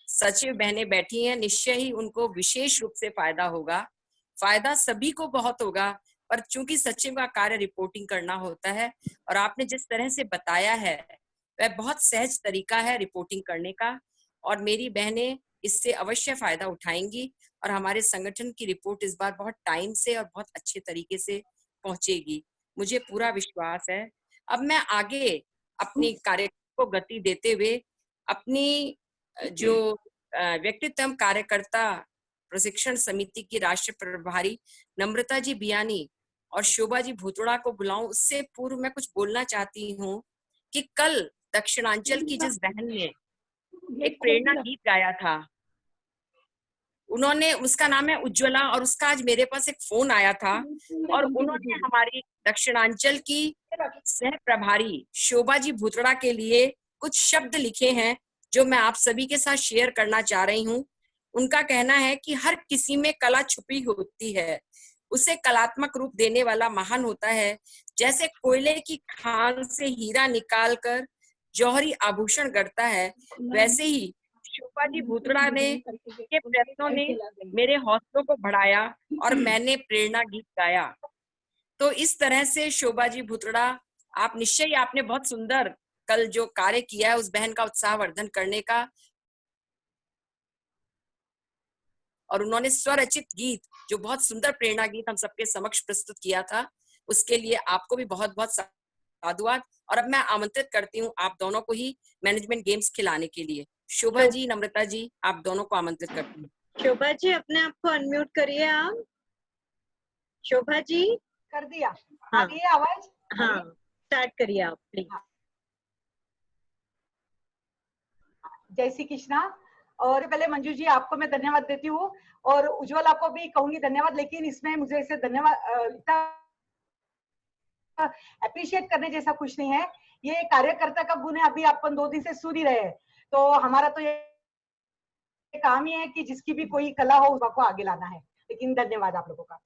सचिव बहनें बैठी हैं, निश्चय ही उनको विशेष रूप से फायदा होगा। फायदा सभी को बहुत होगा, पर चूंकि सचिव का कार्य रिपोर्टिंग करना होता है और आपने जिस तरह से बताया है वह बहुत सहज तरीका है रिपोर्टिंग करने का, और मेरी बहनें इससे अवश्य फायदा उठाएंगी और हमारे संगठन की रिपोर्ट इस बार बहुत टाइम से और बहुत अच्छे तरीके से पहुंचेगी, मुझे पूरा विश्वास है। अब मैं आगे अपनी कार्य को गति देते हुए अपनी जो व्यक्तित्व कार्यकर्ता प्रशिक्षण समिति की राष्ट्रीय प्रभारी नम्रता जी बियानी और शोभा जी भूतड़ा को बुलाऊं, उससे पूर्व मैं कुछ बोलना चाहती हूँ कि कल दक्षिणांचल की जिस बहन ने एक प्रेरणा गीत गाया था, उन्होंने, उसका नाम है उज्ज्वला, और उसका आज मेरे पास एक फोन आया था और उन्होंने हमारी दक्षिणांचल की सह प्रभारी शोभा जी भूतड़ा के लिए कुछ शब्द लिखे हैं जो मैं आप सभी के साथ शेयर करना चाह रही हूँ। उनका कहना है कि हर किसी में कला छुपी होती है, उसे कलात्मक रूप देने वाला महान होता है। जैसे कोयले की खान से हीरा निकालकर जौहरी आभूषण गढ़ता है, वैसे ही शोभा जी भूतड़ा ने के प्रयत्नों ने मेरे हौसलों को बढ़ाया और मैंने प्रेरणा गीत गाया। तो इस तरह से शोभा जी भूतड़ा, आप निश्चय, आपने बहुत सुंदर कल जो कार्य किया है उस बहन का उत्साहवर्धन करने का, और उन्होंने स्वरचित गीत जो बहुत सुंदर प्रेरणा गीत हम सबके समक्ष प्रस्तुत किया था, उसके लिए आपको भी बहुत बहुत साधुवाद। और अब मैं आमंत्रित करती हूँ आप दोनों को ही मैनेजमेंट गेम्स खिलाने के लिए। शोभा जी, नम्रता जी, आप दोनों को आमंत्रित करती हूँ। शोभा जी अपने आप को अनम्यूट करिए आप। शोभा जी कर दिया। हाँ, आ रही है आवाज? हाँ, स्टार्ट करिए आप प्लीज। जय श्री कृष्णा। और पहले मंजू जी आपको मैं धन्यवाद देती हूँ और उज्ज्वल आपको भी कहूंगी धन्यवाद, लेकिन इसमें मुझे इसे धन्यवाद अप्रिशिएट करने जैसा कुछ नहीं है। ये कार्यकर्ता का गुण है, अभी अपन 2 दिन से सुन ही रहे हैं। तो हमारा तो ये काम ही है कि जिसकी भी कोई कला हो उसको आगे लाना है। लेकिन धन्यवाद आप लोगों का।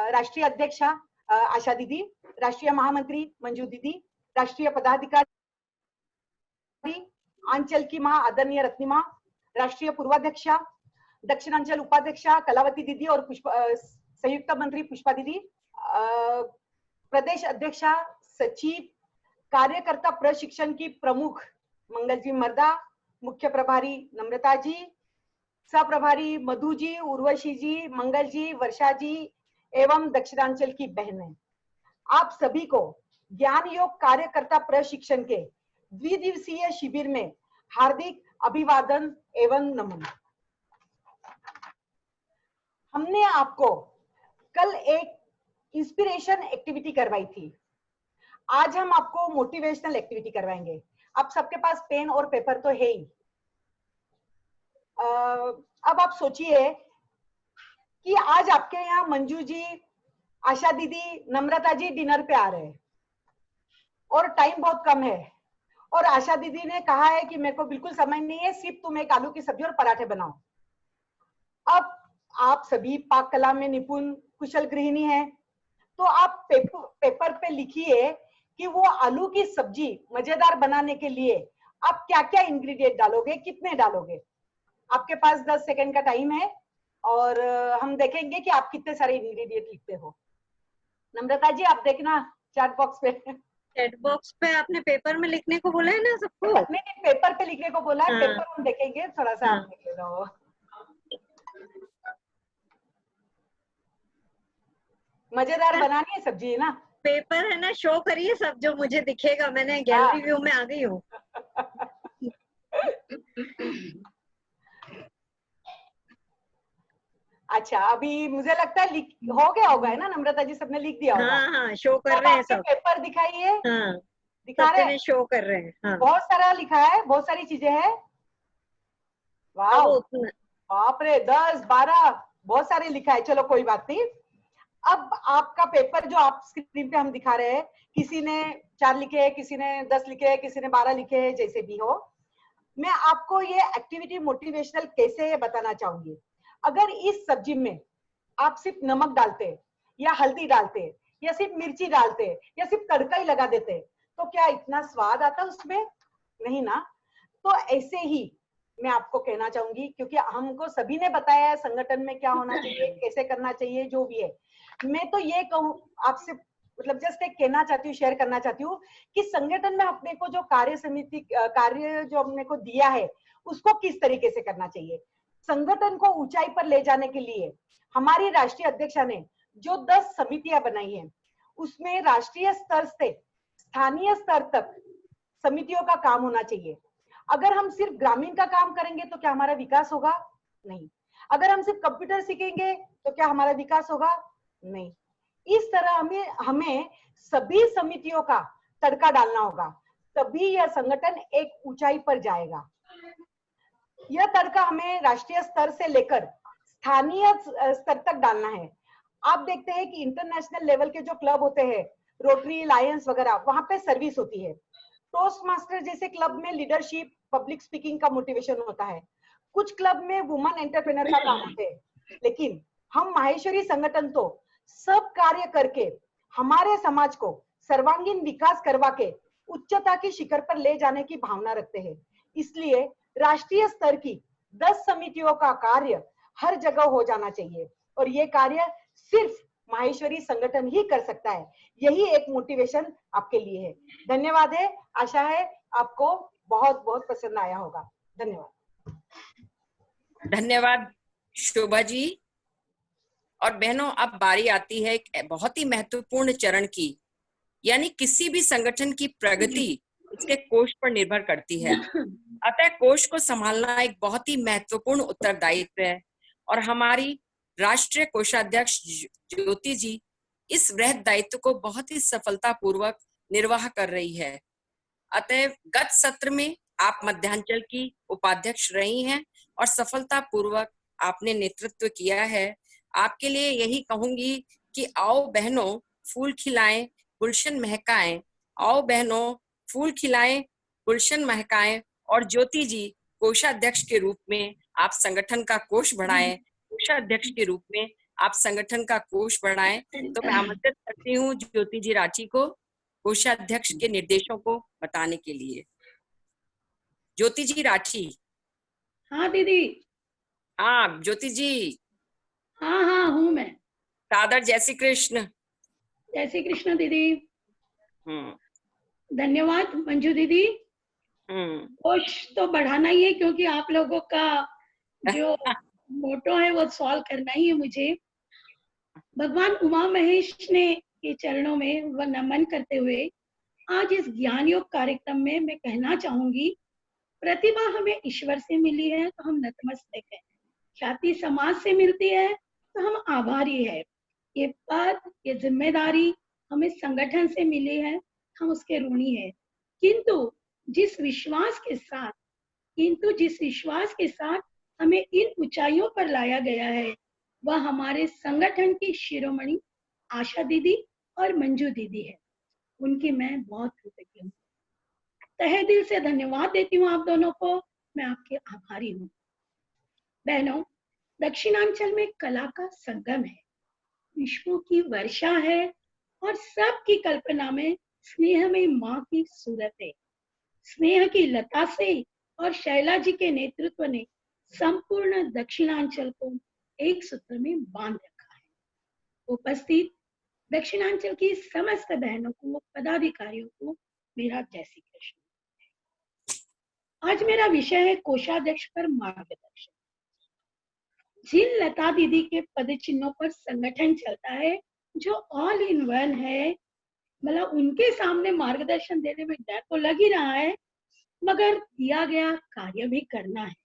राष्ट्रीय अध्यक्षा आशा दीदी, राष्ट्रीय महामंत्री मंजू दीदी, राष्ट्रीय पदाधिकारी आंचल की माँ आदरणीय रत्निमा, राष्ट्रीय पूर्वाध्यक्षा, दक्षिणांचल उपाध्यक्षा कलावती दीदी और संयुक्त मंत्री पुष्पा दीदी, प्रदेश अध्यक्षा, सचिव, कार्यकर्ता प्रशिक्षण की प्रमुख मंगल जी मर्दा, मुख्य प्रभारी नम्रता जी, सह प्रभारी मधु जी, उर्वशी जी, मंगल जी, वर्षा जी एवं दक्षिणांचल की बहनें, आप सभी को ज्ञान योग कार्यकर्ता प्रशिक्षण के द्विदिवसीय शिविर में हार्दिक अभिवादन एवं नमन। हमने आपको कल एक इंस्पिरेशन एक्टिविटी करवाई थी, आज हम आपको मोटिवेशनल एक्टिविटी करवाएंगे। आप सबके पास पेन और पेपर तो है ही। अब आप सोचिए कि आज आपके यहाँ मंजू जी, आशा दीदी, नम्रता जी डिनर पे आ रहे हैं और टाइम बहुत कम है, और आशा दीदी ने कहा है कि मेरे को बिल्कुल समय नहीं है, सिर्फ तुम एक आलू की सब्जी और पराठे बनाओ। अब आप सभी पाक कला में निपुण कुशल गृहिणी हैं, तो आप पेपर पे लिखिए कि वो आलू की सब्जी मजेदार बनाने के लिए आप क्या क्या इंग्रेडिएंट डालोगे, कितने डालोगे। आपके पास 10 सेकंड का टाइम है और हम देखेंगे कि आप कितने सारे इंग्रेडिएंट लिखते हो। नम्रता जी आप देखना चैट बॉक्स पे। चैट बॉक्स पे आपने पेपर में लिखने को बोला है ना सबको? नहीं, पेपर पे लिखने को बोला है। हाँ। पेपर हम देखेंगे, थोड़ा सा आप देख लेना हो। मजेदार बनानी है सब्जी है ना। पेपर है ना, शो करिए सब जो मुझे दिखेगा। मैंने गैलरी व्यू में आ गई हूँ। अच्छा, अभी मुझे लगता है हो गया होगा है ना नम्रता जी, सबने लिख दिया होगा। हाँ हाँ, शो कर रहे हैं सब। पेपर दिखाइए। हाँ, दिखा रहे हैं, शो कर रहे हैं। हाँ। बहुत सारा लिखा है, बहुत सारी चीजें हैं। वाह, बाप रे, 10, 12 बहुत सारे लिखा है। चलो कोई बात नहीं। अब आपका पेपर जो आप स्क्रीन पे हम दिखा रहे हैं, किसी ने 4 लिखे हैं, किसी ने 10 लिखे हैं, किसी ने 12 लिखे हैं, जैसे भी हो। मैं आपको ये एक्टिविटी मोटिवेशनल कैसे है बताना चाहूंगी। अगर इस सब्जी में आप सिर्फ नमक डालते या हल्दी डालते या सिर्फ मिर्ची डालते या सिर्फ तड़का ही लगा देते तो क्या इतना स्वाद आता उसमें? नहीं ना। तो ऐसे ही मैं आपको कहना चाहूंगी, क्योंकि हमको सभी ने बताया है संगठन में क्या होना चाहिए, कैसे करना चाहिए, जो भी है। मैं तो ये कहूँ आपसे, मतलब जस्ट एक कहना चाहती हूँ, शेयर करना चाहती हूँ कि संगठन में अपने को जो कार्य समिति कार्य जो अपने को दिया है उसको किस तरीके से करना चाहिए। संगठन को ऊंचाई पर ले जाने के लिए हमारी राष्ट्रीय अध्यक्षा ने जो 10 समितियां बनाई हैं उसमें राष्ट्रीय स्तर से स्थानीय स्तर तक समितियों का काम होना चाहिए। अगर हम सिर्फ ग्रामीण का काम करेंगे तो क्या हमारा विकास होगा? नहीं। अगर हम सिर्फ कंप्यूटर सीखेंगे तो क्या हमारा विकास होगा? नहीं। इस तरह हमें सभी समितियों का तड़का डालना होगा, तभी यह संगठन एक ऊंचाई पर जाएगा। यह तड़का हमें राष्ट्रीय स्तर से लेकर स्थानीय स्तर तक डालना है। आप देखते हैं कि इंटरनेशनल लेवल के जो क्लब होते हैं, रोटरी, लायंस वगैरह, वहां पे सर्विस होती है। टोस्ट मास्टर जैसे क्लब में लीडरशिप, पब्लिक स्पीकिंग का मोटिवेशन होता है। कुछ क्लब में वुमन एंटरप्रेन्योर का काम होते हैं। लेकिन हम माहेश्वरी संगठन तो सब कार्य करके हमारे समाज को सर्वांगीण विकास करवा के उच्चता की शिखर पर ले जाने की भावना रखते हैं। इसलिए राष्ट्रीय स्तर की 10 समितियों का कार्य हर जगह हो जाना चाहिए, और ये कार्य सिर्फ माहेश्वरी संगठन ही कर सकता है। यही एक मोटिवेशन आपके लिए है। धन्यवाद है। आशा है आपको बहुत बहुत पसंद आया होगा। धन्यवाद। धन्यवाद शोभा जी। और बहनों, अब बारी आती है एक बहुत ही महत्वपूर्ण चरण की, यानी किसी भी संगठन की प्रगति उसके कोष पर निर्भर करती है। अतः कोष को संभालना एक बहुत ही महत्वपूर्ण उत्तरदायित्व है, और हमारी राष्ट्रीय कोषाध्यक्ष ज्योति जी इस वृहद दायित्व को बहुत ही सफलतापूर्वक निर्वाह कर रही है। अतः गत सत्र में आप मध्यांचल की उपाध्यक्ष रही हैं और सफलतापूर्वक आपने नेतृत्व किया है। आपके लिए यही कहूंगी कि आओ बहनों फूल खिलाएं, गुलशन महकाएं। आओ बहनों फूल खिलाएं, गुलशन महकाएं, और ज्योति जी कोषाध्यक्ष के रूप में आप संगठन का कोष बढ़ाएं। कोषाध्यक्ष के रूप में आप संगठन का कोष बढ़ाएं। तो मैं आमंत्रित करती हूँ ज्योति जी राठी को कोषाध्यक्ष के निर्देशों को बताने के लिए। ज्योति जी राठी। हाँ दीदी। हाँ ज्योति जी। हाँ हाँ हूँ मैं। सादर जय श्री कृष्ण। जय श्री कृष्ण दीदी। धन्यवाद मंजू दीदी। कोष तो बढ़ाना ही है, क्योंकि आप लोगों का जो मोटो है वो सॉल्व करना ही है मुझे। भगवान उमा महेश ने के चरणों में वह नमन करते हुए आज इस ज्ञान योग कार्यक्रम में मैं कहना चाहूंगी, प्रतिभा हमें ईश्वर से मिली है तो हम नतमस्तक हैं, ख्याति समाज से मिलती है तो हम आभारी है, ये पद, ये जिम्मेदारी हमें संगठन से मिली है, हम उसके ऋणी है। किंतु जिस विश्वास के साथ हमें इन ऊंचाइयों पर लाया गया है, वह हमारे संगठन की शिरोमणि आशा दीदी और मंजू दीदी है। उनकी मैं बहुत कृतज्ञ हूँ। तहे दिल से धन्यवाद देती हूँ आप दोनों को। मैं आपके आभारी हूँ। बहनों, दक्षिणांचल में कला का संगम है, विश्वों की वर्षा है, और सबकी कल्पना में स्नेह में माँ की सूरत है। स्नेह की लता से और शैला जी के नेतृत्व ने संपूर्ण दक्षिणांचल को एक सूत्र में बांध रखा है। उपस्थित दक्षिणांचल की समस्त बहनों को, पदाधिकारियों को मेरा जय श्री कृष्ण। आज मेरा विषय है कोषाध्यक्ष पर मार्गदर्शन। जिन लता दीदी के पद चिन्हों पर संगठन चलता है, जो ऑल इन वन है, मतलब उनके सामने मार्गदर्शन देने में डर तो लग ही रहा है, मगर दिया गया कार्य भी करना है।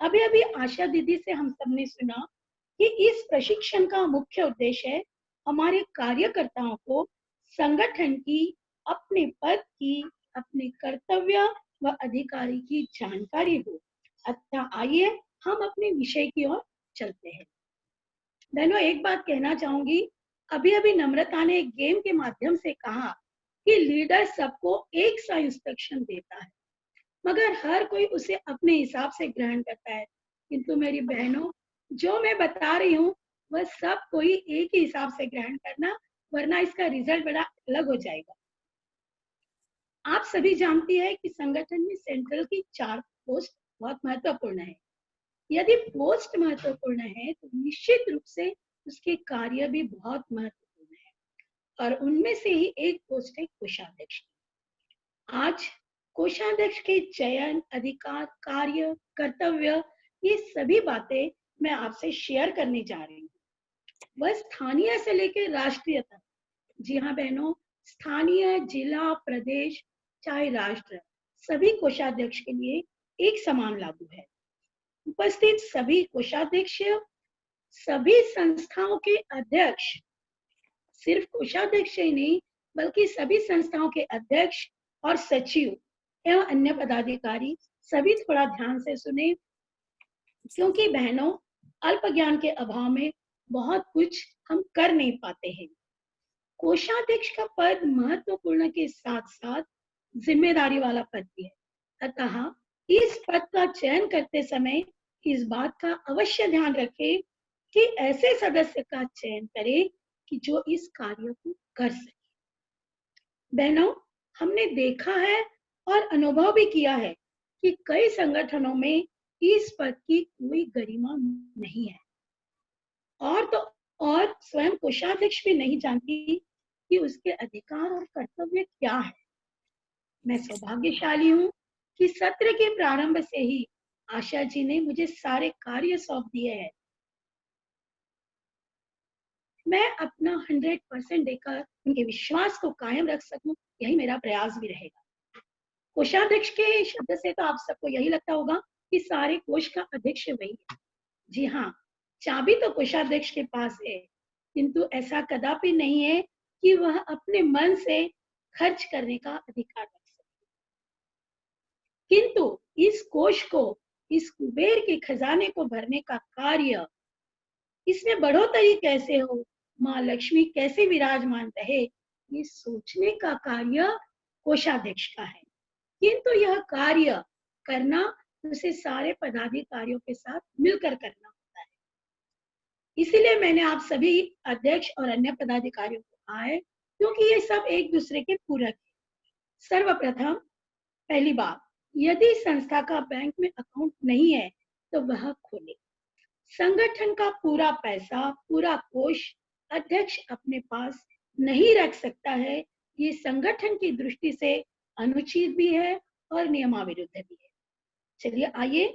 अभी अभी आशा दीदी से हम सबने सुना कि इस प्रशिक्षण का मुख्य उद्देश्य है हमारे कार्यकर्ताओं को संगठन की, अपने पद की, अपने कर्तव्य व अधिकारी की जानकारी हो। अतः आइए हम अपने विषय की ओर चलते हैं। बहनों, एक बात कहना चाहूंगी, अभी अभी नम्रता ने एक गेम के माध्यम से कहा कि लीडर सबको एक सा इंस्ट्रक्शन देता है, मगर हर कोई उसे अपने हिसाब से ग्रहण करता है। किंतु मेरी बहनों, जो मैं बता रही हूँ वह सब कोई एक ही हिसाब से ग्रहण करना, वरना इसका रिजल्ट बड़ा अलग हो जाएगा। आप सभी जानती है कि संगठन में सेंट्रल की 4 पोस्ट बहुत महत्वपूर्ण है। यदि पोस्ट महत्वपूर्ण है तो निश्चित रूप से उसके कार्य भी बहुत महत्वपूर्ण है, और उनमें से ही एक पोस्ट है कोषाध्यक्ष। आज कोषाध्यक्ष के चयन, अधिकार, कार्य, कर्तव्य, ये सभी बातें मैं आपसे शेयर करने जा रही हूँ। वह स्थानीय से लेकर राष्ट्रीय तक जी हाँ बहनों, स्थानीय, जिला, प्रदेश चाहे राष्ट्र, सभी कोषाध्यक्ष के लिए एक समान लागू है। उपस्थित सभी कोषाध्यक्ष सभी संस्थाओं के अध्यक्ष, सिर्फ कोषाध्यक्ष ही नहीं बल्कि सभी संस्थाओं के अध्यक्ष और सचिव एवं अन्य पदाधिकारी सभी थोड़ा ध्यान से सुने, क्योंकि बहनों अल्प ज्ञान के अभाव में बहुत कुछ हम कर नहीं पाते हैं। कोषाध्यक्ष का पद महत्वपूर्ण के साथ साथ जिम्मेदारी वाला पद भी है, अतः इस पद का चयन करते समय इस बात का अवश्य ध्यान रखें कि ऐसे सदस्य का चयन करें कि जो इस कार्य को कर सके। बहनों, हमने देखा है और अनुभव भी किया है कि कई संगठनों में इस पद की कोई गरिमा नहीं है, और स्वयं कोषाध्यक्ष भी नहीं जानती कि उसके अधिकार और कर्तव्य क्या है। मैं सौभाग्यशाली हूँ कि सत्र के प्रारंभ से ही आशा जी ने मुझे सारे कार्य सौंप दिए हैं। मैं अपना 100% देकर उनके विश्वास को कायम रख सकूं, यही मेरा प्रयास भी रहेगा। कोषाध्यक्ष के शब्द से तो आप सबको यही लगता होगा कि सारे कोष का अध्यक्ष वही है। जी हाँ, चाबी तो कोषाध्यक्ष के पास है, किंतु ऐसा कदापि नहीं है कि वह अपने मन से खर्च करने का अधिकार रख सके। किंतु इस कोष को, इस कुबेर के खजाने को भरने का कार्य, इसमें बढ़ोतरी कैसे हो, माँ लक्ष्मी कैसे विराजमान रहे, ये सोचने का कार्य कोषाध्यक्ष का है। किंतु यह कार्य करना उसे सारे पदाधिकारियों के साथ मिलकर करना होता है। इसीलिए मैंने आप सभी अध्यक्ष और अन्य पदाधिकारियों को कहा है, क्योंकि ये सब एक दूसरे के पूरक है। सर्वप्रथम पहली बात, यदि संस्था का बैंक में अकाउंट नहीं है तो वह खोले। संगठन का पूरा पैसा, पूरा कोष अध्यक्ष अपने पास नहीं रख सकता है, ये संगठन की दृष्टि से अनुचित भी है और नियमाविरुद्ध भी है। चलिए आइए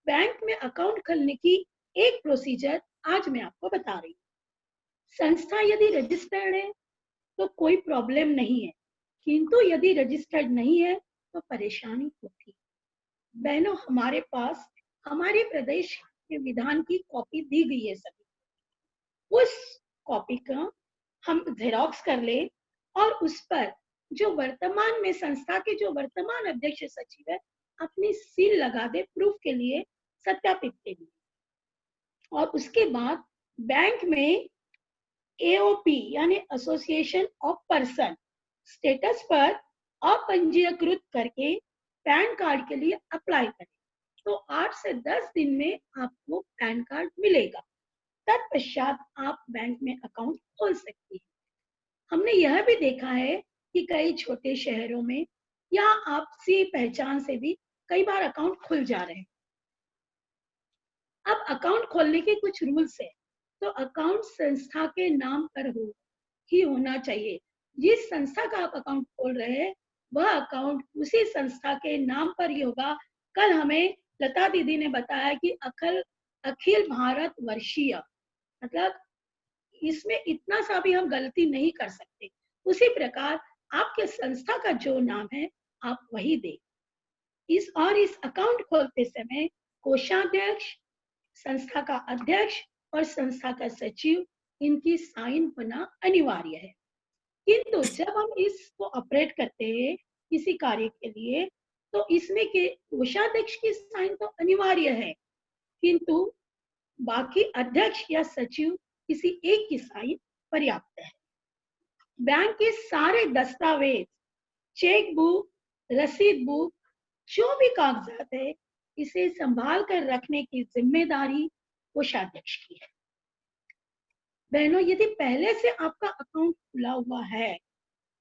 बैंक में अकाउंट खोलने की एक प्रोसीजर आज मैं आपको बता रही हूँ। संस्था यदि रजिस्टर्ड है तो कोई प्रॉब्लम नहीं है, किंतु यदि रजिस्टर्ड नहीं है तो परेशानी होती है। बहनों, हमारे पास हमारे प्रदेश के विधान की कॉपी दी गई है सभी, उस कॉपी का हम जेरोक्स कर ले और उस पर जो वर्तमान में संस्था के जो वर्तमान अध्यक्ष सचिव है अपनी सील लगा दे प्रूफ के लिए, सत्यापित के लिए। और उसके बाद बैंक में एओपी यानी एसोसिएशन ऑफ पर्सन स्टेटस पर अपंजीकृत करके पैन कार्ड के लिए अप्लाई करें, तो 8 से 10 दिन में आपको पैन कार्ड मिलेगा। तत्पश्चात आप बैंक में अकाउंट खोल सकती हैं। हमने यह भी देखा है कि कई छोटे शहरों में या आपसी पहचान से भी कई बार अकाउंट खुल जा रहे हैं। अब अकाउंट खोलने के कुछ रूल्स है, तो अकाउंट संस्था के नाम पर ही होना चाहिए। जिस संस्था का आप अकाउंट खोल रहे हैं वह अकाउंट उसी संस्था के नाम पर ही होगा। कल हमें लता दीदी ने बताया कि अखिल भारत वर्षीय, मतलब इसमें इतना सा भी हम गलती नहीं कर सकते। उसी प्रकार आपके संस्था का जो नाम है आप वही दें। इस अकाउंट खोलते समय कोषाध्यक्ष, संस्था का अध्यक्ष और संस्था का सचिव, इनकी साइन होना अनिवार्य है। किंतु जब हम इसको ऑपरेट करते हैं किसी कार्य के लिए, तो इसमें के कोषाध्यक्ष की साइन तो अनिवार्य है, किंतु बाकी अध्यक्ष या सचिव किसी एक की साइन पर्याप्त है। बैंक के सारे दस्तावेज, चेक बुक, रसीद बुक, जो भी कागजात है, इसे संभाल कर रखने की जिम्मेदारी कोषाध्यक्ष की है। बहनों, यदि पहले से आपका अकाउंट खुला हुआ है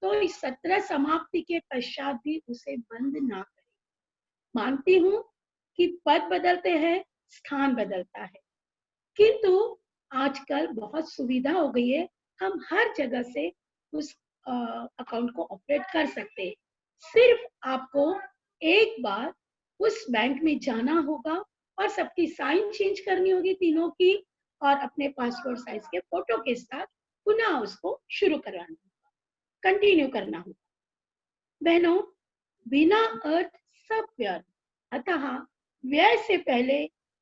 तो इस सत्र समाप्ति के पश्चात भी उसे बंद ना करें। मानती हूँ कि पद बदलते हैं, स्थान बदलता है, किंतु आजकल बहुत सुविधा हो गई है, हम हर जगह से उस अकाउंट को ऑपरेट कर सकते हैं। सिर्फ आपको एक बार उस बैंक में जाना होगा और सबकी साइन चेंज करनी होगी तीनों की, और अपने पासपोर्ट साइज के फोटो के साथ पुनः उसको शुरू कराना होगा। कंटिन्यू करना होगा। बहनों, बिना अर्थ सब व्यर्थ, अतः व्यय से पहले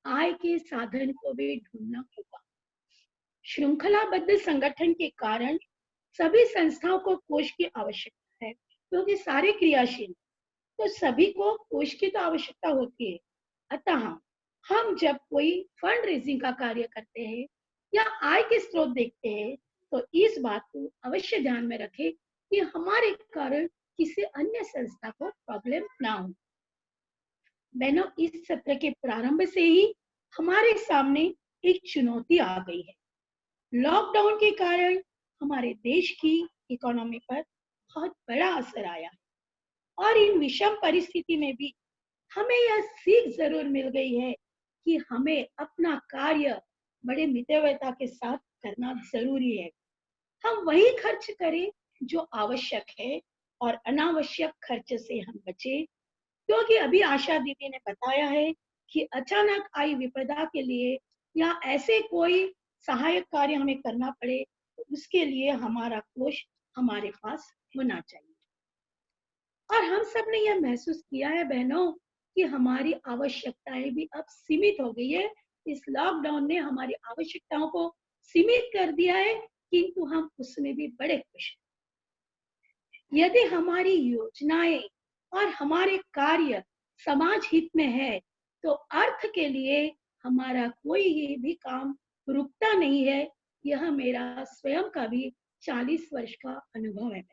आय के साधन को भी ढूंढना होगा। श्रृंखलाबद्ध संगठन के कारण सभी संस्थाओं को कोष की आवश्यकता है, क्योंकि सारे क्रियाशील, तो सभी को कोष की तो आवश्यकता होती है। अतः हम जब कोई फंड रेजिंग का कार्य करते हैं या आय के स्रोत देखते हैं, तो इस बात को अवश्य ध्यान में रखें कि हमारे कारण किसी अन्य संस्था को प्रॉब्लम ना हो। बहनों, इस सत्र के प्रारंभ से ही हमारे सामने एक चुनौती आ गई है। लॉकडाउन के कारण हमारे देश की इकोनॉमी पर बहुत बड़ा असर आया है, और इन विषम परिस्थिति में भी हमें यह सीख जरूर मिल गई है कि हमें अपना कार्य बड़े मितव्ययता के साथ करना जरूरी है। हम वही खर्च करें जो आवश्यक है और अनावश्यक खर्च से हम बचें, क्योंकि अभी आशा दीदी ने बताया है कि अचानक आई विपदा के लिए या ऐसे कोई सहायक कार्य हमें करना पड़े, तो उसके लिए हमारा कोष हमारे पास होना चाहिए। और हम सब ने यह महसूस किया है बहनों कि हमारी आवश्यकताएं भी अब सीमित हो गई है। इस लॉकडाउन ने हमारी आवश्यकताओं को सीमित कर दिया है, किंतु हम उसमें भी बड़े खुश हैं। यदि हमारी योजनाएं और हमारे कार्य समाज हित में है, तो अर्थ के लिए हमारा कोई भी काम रुकता नहीं है। यह मेरा स्वयं का भी 40 वर्ष का अनुभव है।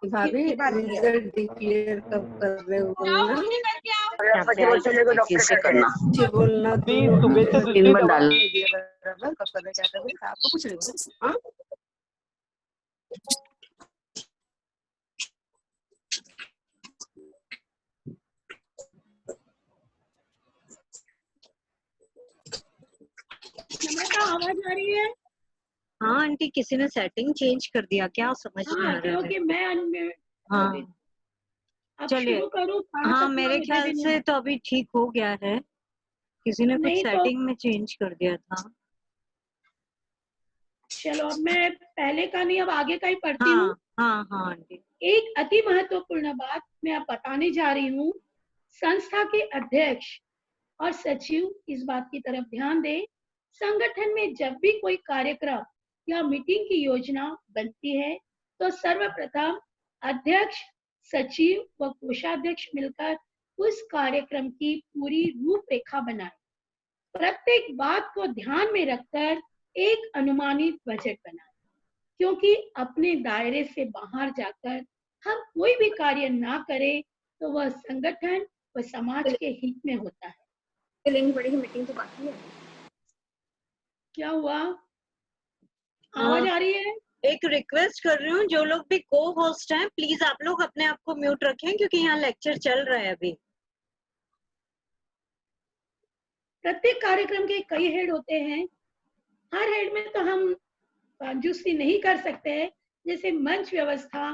भाभी रिजल्ट डिक्लेयर कब कर रहे हो बोलना? कैसे करना बोलना दिन भर डाल बराबर कब कर रहे क्या कर रहे आपको पूछ रहे हो। हाँ आवाज आ रही है? हाँ आंटी, किसी ने सेटिंग चेंज कर दिया क्या, समझ नहीं आ रहा है। क्योंकि मैं हाँ चलिए, करूँ? हाँ मेरे ख्याल से तो अभी ठीक हो गया है, किसी ने कुछ सेटिंग में चेंज कर दिया था। चलो अब मैं पहले का नहीं, अब आगे का ही पढ़ती हूँ। हाँ आंटी। एक अति महत्वपूर्ण बात मैं अब बताने जा रही हूँ। संस्था के अध्यक्ष और सचिव इस बात की तरफ ध्यान दें। संगठन में जब भी कोई कार्यक्रम या मीटिंग की योजना बनती है, तो सर्वप्रथम अध्यक्ष, सचिव व कोषाध्यक्ष मिलकर उस कार्यक्रम की पूरी रूपरेखा बनाएं। प्रत्येक बात को ध्यान में रखकर एक अनुमानित बजट बनाएं, क्योंकि अपने दायरे से बाहर जाकर हम कोई भी कार्य ना करें तो वह संगठन व समाज के हित में होता है। लेनी पड़ेगी, मीटिंग तो बाकी है। क्या हुआ? आवाज आ रही है? एक रिक्वेस्ट कर रही हूँ, जो लोग भी को होस्ट हैं प्लीज आप लोग अपने आप को म्यूट रखें, क्योंकि यहाँ लेक्चर चल रहा है अभी। प्रत्येक कार्यक्रम के कई हेड होते हैं। हर हेड में तो हम कंजूसी नहीं कर सकते। जैसे मंच व्यवस्था,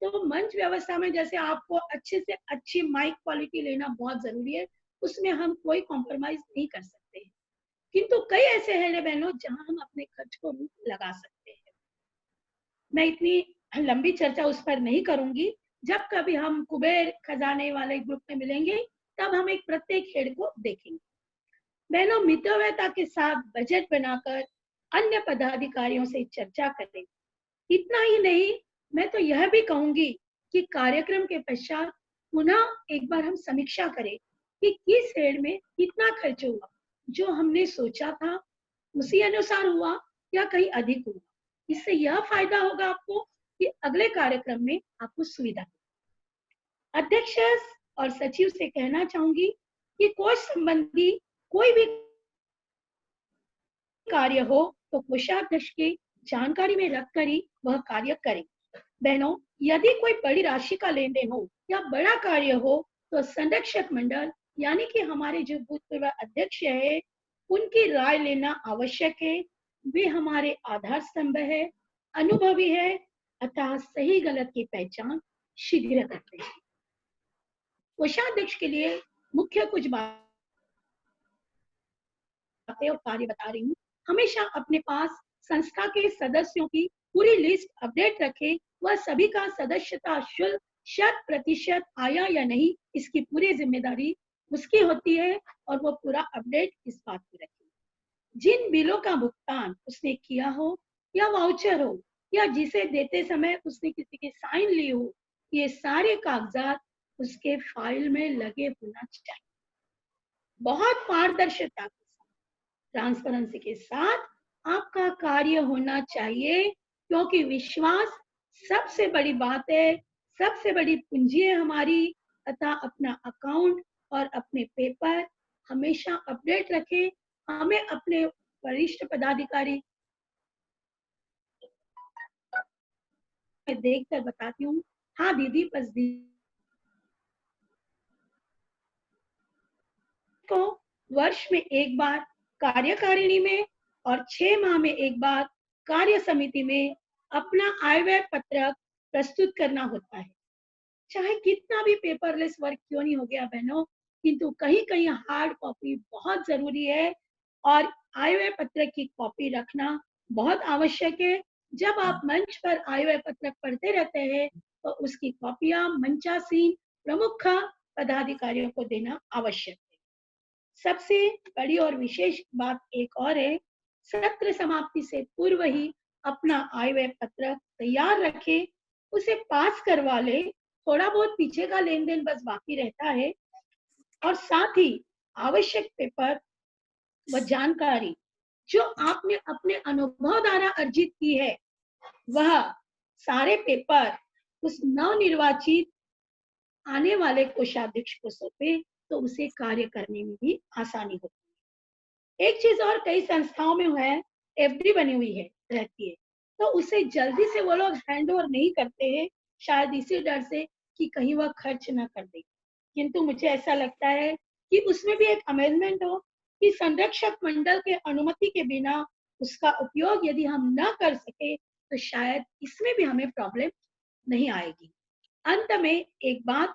तो मंच व्यवस्था में जैसे आपको अच्छे से अच्छी माइक क्वालिटी लेना बहुत जरूरी है, उसमें हम कोई कॉम्प्रोमाइज नहीं कर सकते। किंतु कई ऐसे हैं बहनों जहां हम अपने खर्च को लगा सकते हैं। मैं इतनी लंबी चर्चा उस पर नहीं करूंगी। जब कभी हम कुबेर खजाने वाले ग्रुप में मिलेंगे, तब हम एक प्रत्येक हेड को देखेंगे। बहनों, मितव्ययता के साथ बजट बनाकर अन्य पदाधिकारियों से चर्चा करें। इतना ही नहीं, मैं तो यह भी कहूंगी कि कार्यक्रम के पश्चात पुनः एक बार हम समीक्षा करें कि किस हेड में कितना खर्च हुआ, जो हमने सोचा था उसी अनुसार हुआ या कहीं अधिक हुआ। इससे यह फायदा होगा आपको कि अगले कार्यक्रम में आपको सुविधा। अध्यक्ष और सचिव से कहना चाहूंगी कि कोष संबंधी कोई भी कार्य हो तो कोषाध्यक्ष की जानकारी में रखकर ही वह कार्य करें। बहनों, यदि कोई बड़ी राशि का लेन देन हो या बड़ा कार्य हो, तो संरक्षक मंडल यानी कि हमारे जो भूतपूर्व अध्यक्ष है, उनकी राय लेना आवश्यक है। वे हमारे आधार स्तंभ है, अनुभवी है, अतः सही गलत की पहचान शीघ्र करते हैं। कोषाध्यक्ष के लिए मुख्य कुछ बातें और कार्य बता रही हूँ। हमेशा अपने पास संस्था के सदस्यों की पूरी लिस्ट अपडेट रखें। वह सभी का सदस्यता शुल्क 100% आया या नहीं, इसकी पूरी जिम्मेदारी उसकी होती है और वो पूरा अपडेट इस बात की रखे। जिन बिलों का भुगतान उसने किया हो या वाउचर हो या जिसे देते समय उसने किसी की साइन ली हो, ये सारे कागजात उसके फाइल में लगे होना चाहिए। बहुत पारदर्शिता के साथ, ट्रांसपेरेंसी के साथ आपका कार्य होना चाहिए, क्योंकि विश्वास सबसे बड़ी बात है, सबसे बड़ी पूंजी है हमारी। अतः अपना अकाउंट और अपने पेपर हमेशा अपडेट रखें। हमें अपने वरिष्ठ पदाधिकारी मैं देखकर बताती हूँ। हाँ दीदी, बस दीदी को वर्ष में एक बार कार्यकारिणी में और 6 माह में एक बार कार्य समिति में अपना आय व्यय पत्रक प्रस्तुत करना होता है। चाहे कितना भी पेपरलेस वर्क क्यों नहीं हो गया बहनों, किंतु कहीं कहीं हार्ड कॉपी बहुत जरूरी है और आय व्यय पत्रक की कॉपी रखना बहुत आवश्यक है। जब आप मंच पर आय व्यय पत्रक पढ़ते रहते हैं तो उसकी कॉपियां मंचासीन प्रमुख पदाधिकारियों को देना आवश्यक है। सबसे बड़ी और विशेष बात एक और है, सत्र समाप्ति से पूर्व ही अपना आय व्यय पत्रक तैयार रखें, उसे पास करवा ले। थोड़ा बहुत पीछे का लेन देन बस बाकी रहता है और साथ ही आवश्यक पेपर व जानकारी जो आपने अपने अनुभव द्वारा अर्जित की है, वह सारे पेपर उस नवनिर्वाचित आने वाले कोषाध्यक्ष को सौंपे तो उसे कार्य करने में भी आसानी होती है। एक चीज और कई संस्थाओं में है, एफडी बनी हुई है रहती है, तो उसे जल्दी से वो लोग हैंड ओवर नहीं करते हैं, शायद इसी डर से कि कहीं वह खर्च ना कर दे। किंतु मुझे ऐसा लगता है कि उसमें भी एक अमेंडमेंट हो कि संरक्षक मंडल के अनुमति के बिना उसका उपयोग यदि हम न कर सके तो शायद इसमें भी हमें प्रॉब्लम नहीं आएगी। अंत में एक बात,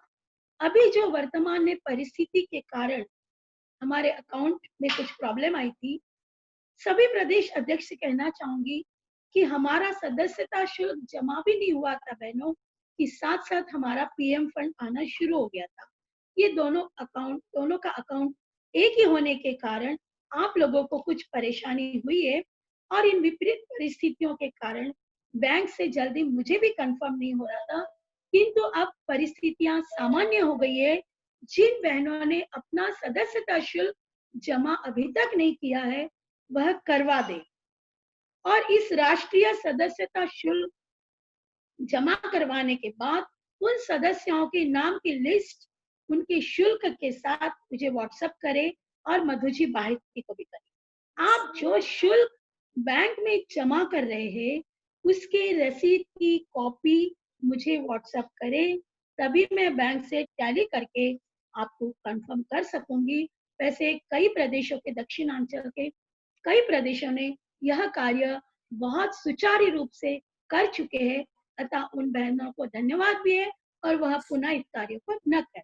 अभी जो वर्तमान में परिस्थिति के कारण हमारे अकाउंट में कुछ प्रॉब्लम आई थी, सभी प्रदेश अध्यक्ष से कहना चाहूंगी कि हमारा सदस्यता शुल्क जमा भी नहीं हुआ था बहनों, कि साथ साथ हमारा पीएम फंड आना शुरू हो गया था। ये दोनों का अकाउंट एक ही होने के कारण आप लोगों को कुछ परेशानी हुई है और इन विपरीत परिस्थितियों के कारण बैंक से जल्दी मुझे भी कंफर्म नहीं हो रहा था, किंतु अब परिस्थितियां सामान्य हो गई है। जिन बहनों ने अपना सदस्यता शुल्क जमा अभी तक नहीं किया है वह करवा दे और इस राष्ट्रीय सदस्यता शुल्क जमा करवाने के बाद उन सदस्यों के नाम की लिस्ट उनके शुल्क के साथ मुझे व्हाट्सएप करें और मधुजी बाहिती को भी करें। आप जो शुल्क बैंक में जमा कर रहे हैं उसके रसीद की कॉपी मुझे व्हाट्सएप करें, तभी मैं बैंक से टैली करके आपको कंफर्म कर सकूंगी। वैसे कई प्रदेशों के दक्षिणांचल के कई प्रदेशों ने यह कार्य बहुत सुचारू रूप से कर चुके हैं, अतः उन बहनों को धन्यवाद भी है और वह पुनः इस कार्य को न करें।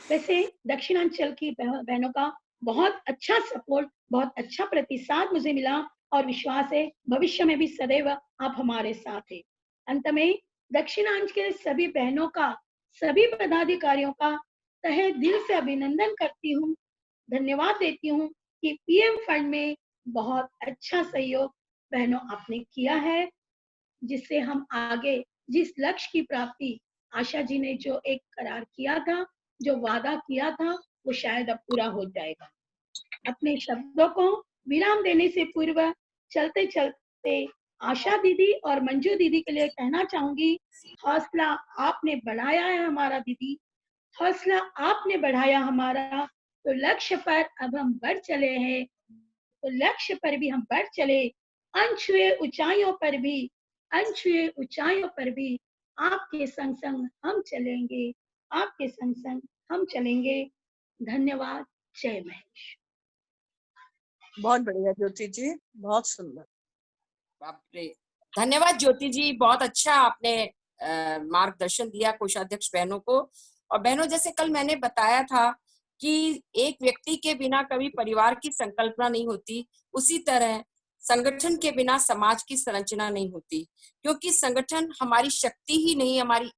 वैसे दक्षिणांचल की बहनों का बहुत अच्छा सपोर्ट, बहुत अच्छा प्रतिसाद मुझे मिला और विश्वास है भविष्य में भी सदैव आप हमारे साथ हैं। अंत में दक्षिणांचल के सभी बहनों का, सभी पदाधिकारियों का तहे दिल से अभिनंदन करती हूँ, धन्यवाद देती हूँ कि पीएम फंड में बहुत अच्छा सहयोग बहनों आपने किया है, जिससे हम आगे जिस लक्ष्य की प्राप्ति आशा जी ने जो एक करार किया था, जो वादा किया था, वो शायद अब पूरा हो जाएगा। अपने शब्दों को विराम देने से पूर्व चलते चलते आशा दीदी और मंजू दीदी के लिए कहना चाहूंगी, हौसला आपने बढ़ाया है हमारा दीदी, हौसला आपने बढ़ाया हमारा, तो लक्ष्य पर अब हम बढ़ चले हैं, तो लक्ष्य पर भी हम बढ़ चले, अनछुए ऊंचाइयों पर भी, अनछुए ऊंचाइयों पर भी आपके संग संग हम चलेंगे, आपके संग संग हम चलेंगे। धन्यवाद। जय महेश। बहुत बढ़िया ज्योति जी, बहुत सुंदर। बाप रे, धन्यवाद ज्योति जी, बहुत अच्छा आपने मार्गदर्शन दिया कोषाध्यक्ष बहनों को। और बहनों, जैसे कल मैंने बताया था कि एक व्यक्ति के बिना कभी परिवार की संकल्पना नहीं होती, उसी तरह संगठन के बिना समाज की संरचना नहीं होती, क्योंकि संगठन हमारी शक्ति ही नहीं, हमारी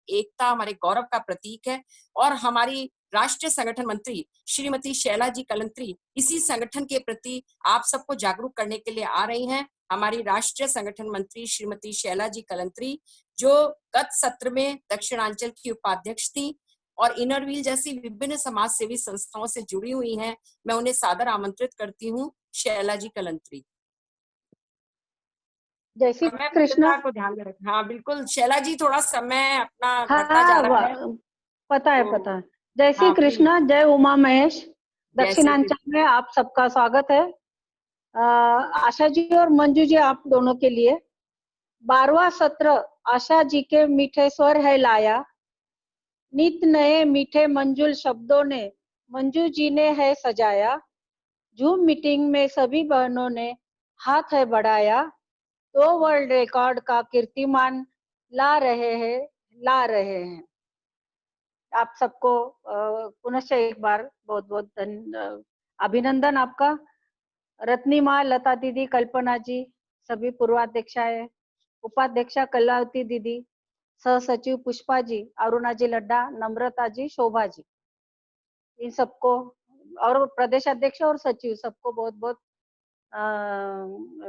एकता, हमारे गौरव का प्रतीक है। और हमारी राष्ट्रीय संगठन मंत्री श्रीमती शैला जी कलंत्री इसी संगठन के प्रति आप सबको जागरूक करने के लिए आ रही हैं। हमारी राष्ट्रीय संगठन मंत्री श्रीमती शैला जी कलंत्री, जो गत सत्र में दक्षिणांचल की उपाध्यक्ष थी और इनर व्हील जैसी विभिन्न समाज सेवी संस्थाओं से जुड़ी हुई हैं, मैं उन्हें सादर आमंत्रित करती हूँ। शैला जी कलंत्री। जय श्री कृष्ण। को ध्यान में रखें। हाँ बिल्कुल शैला जी, थोड़ा समय अपना बढ़ता जा रहा है। पता है, पता है। जय श्री कृष्ण, जय उमा महेश। दक्षिणांचल में आप सबका स्वागत है। आशा जी और मंजू जी, आप दोनों के लिए 12वां सत्र आशा जी के मीठे स्वर है लाया, नित नए मीठे मंजुल शब्दों ने मंजू जी ने है सजाया, जूम मीटिंग में सभी बहनों ने हाथ है बढ़ाया, तो वर्ल्ड रिकॉर्ड का कीर्तिमान ला रहे हैं। आप सबको पुनश्च एक बार बहुत बहुत अभिनंदन आपका। रत्नी माँ, लता दीदी, कल्पना जी, सभी पूर्वाध्यक्षाएं, उपाध्यक्षा कलावती दीदी, सह सचिव पुष्पा जी, अरुणा जी लड्डा, नम्रता जी, शोभा जी, इन सबको, और प्रदेश अध्यक्ष और सचिव, सबको बहुत बहुत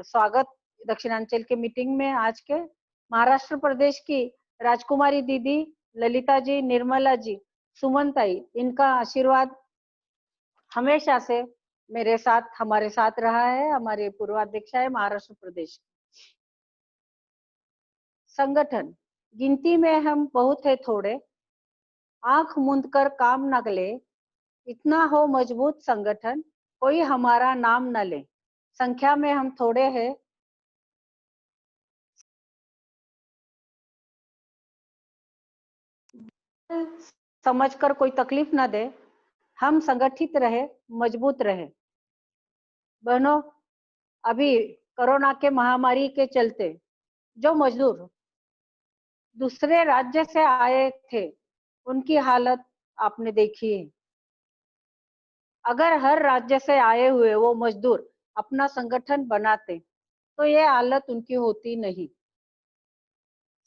स्वागत दक्षिणांचल के मीटिंग में। आज के महाराष्ट्र प्रदेश की राजकुमारी दीदी, ललिता जी, निर्मला जी, सुमनताई, इनका आशीर्वाद हमेशा से मेरे साथ, हमारे साथ रहा है। हमारे पूर्वाध्यक्ष है महाराष्ट्र प्रदेश। संगठन गिनती में हम बहुत है थोड़े, आंख मूंद कर काम न ले, इतना हो मजबूत संगठन कोई हमारा नाम न ले। संख्या में हम थोड़े हैं, समझकर कोई तकलीफ न दे, हम संगठित रहे, मजबूत रहे। बहनों, अभी कोरोना के महामारी के चलते जो मजदूर दूसरे राज्य से आए थे, उनकी हालत आपने देखी है। अगर हर राज्य से आए हुए वो मजदूर अपना संगठन बनाते तो ये हालत उनकी होती नहीं।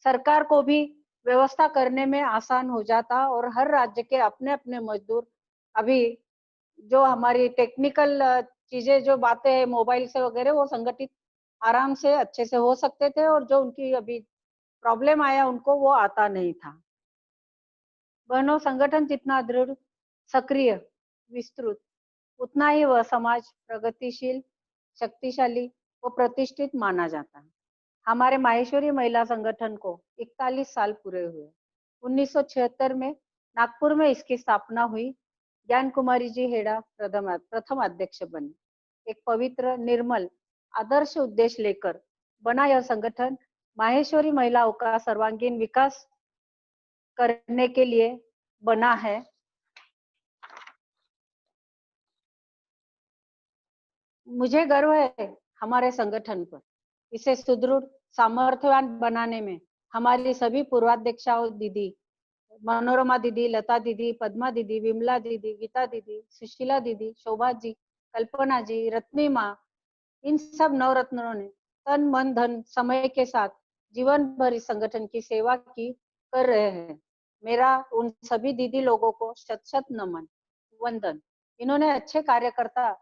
सरकार को भी व्यवस्था करने में आसान हो जाता और हर राज्य के अपने अपने मजदूर, अभी जो हमारी टेक्निकल चीजें, जो बातें हैं मोबाइल से वगैरह, वो संगठित आराम से अच्छे से हो सकते थे, और जो उनकी अभी प्रॉब्लम आया उनको वो आता नहीं था। बहनों, संगठन जितना दृढ़, सक्रिय, विस्तृत, उतना ही वह समाज प्रगतिशील, शक्तिशाली व प्रतिष्ठित माना जाता है। हमारे माहेश्वरी महिला संगठन को 41 साल पूरे हुए। 1976 में नागपुर में इसकी स्थापना हुई। ज्ञान कुमारी जी हेड़ा प्रथम अध्यक्ष बने। एक पवित्र, निर्मल, आदर्श उद्देश्य लेकर बना यह संगठन माहेश्वरी महिलाओं का सर्वांगीण विकास करने के लिए बना है। मुझे गर्व है हमारे संगठन पर। इसे सुदृढ़, सामर्थ्यवान बनाने में हमारी सभी पूर्वाध्यक्षाओं दीदी, मनोरमा दीदी, लता दीदी, पद्मा दीदी, विमला दीदी, गीता दीदी, सुशीला दीदी, शोभा जी, कल्पना जी, रत्नी माँ, इन सब नवरत्नों ने तन मन धन समय के साथ जीवन भर इस संगठन की सेवा की कर रहे हैं। मेरा उन सभी दीदी लोगों को शत शत नमन, वंदन। इन्होंने अच्छे कार्यकर्ता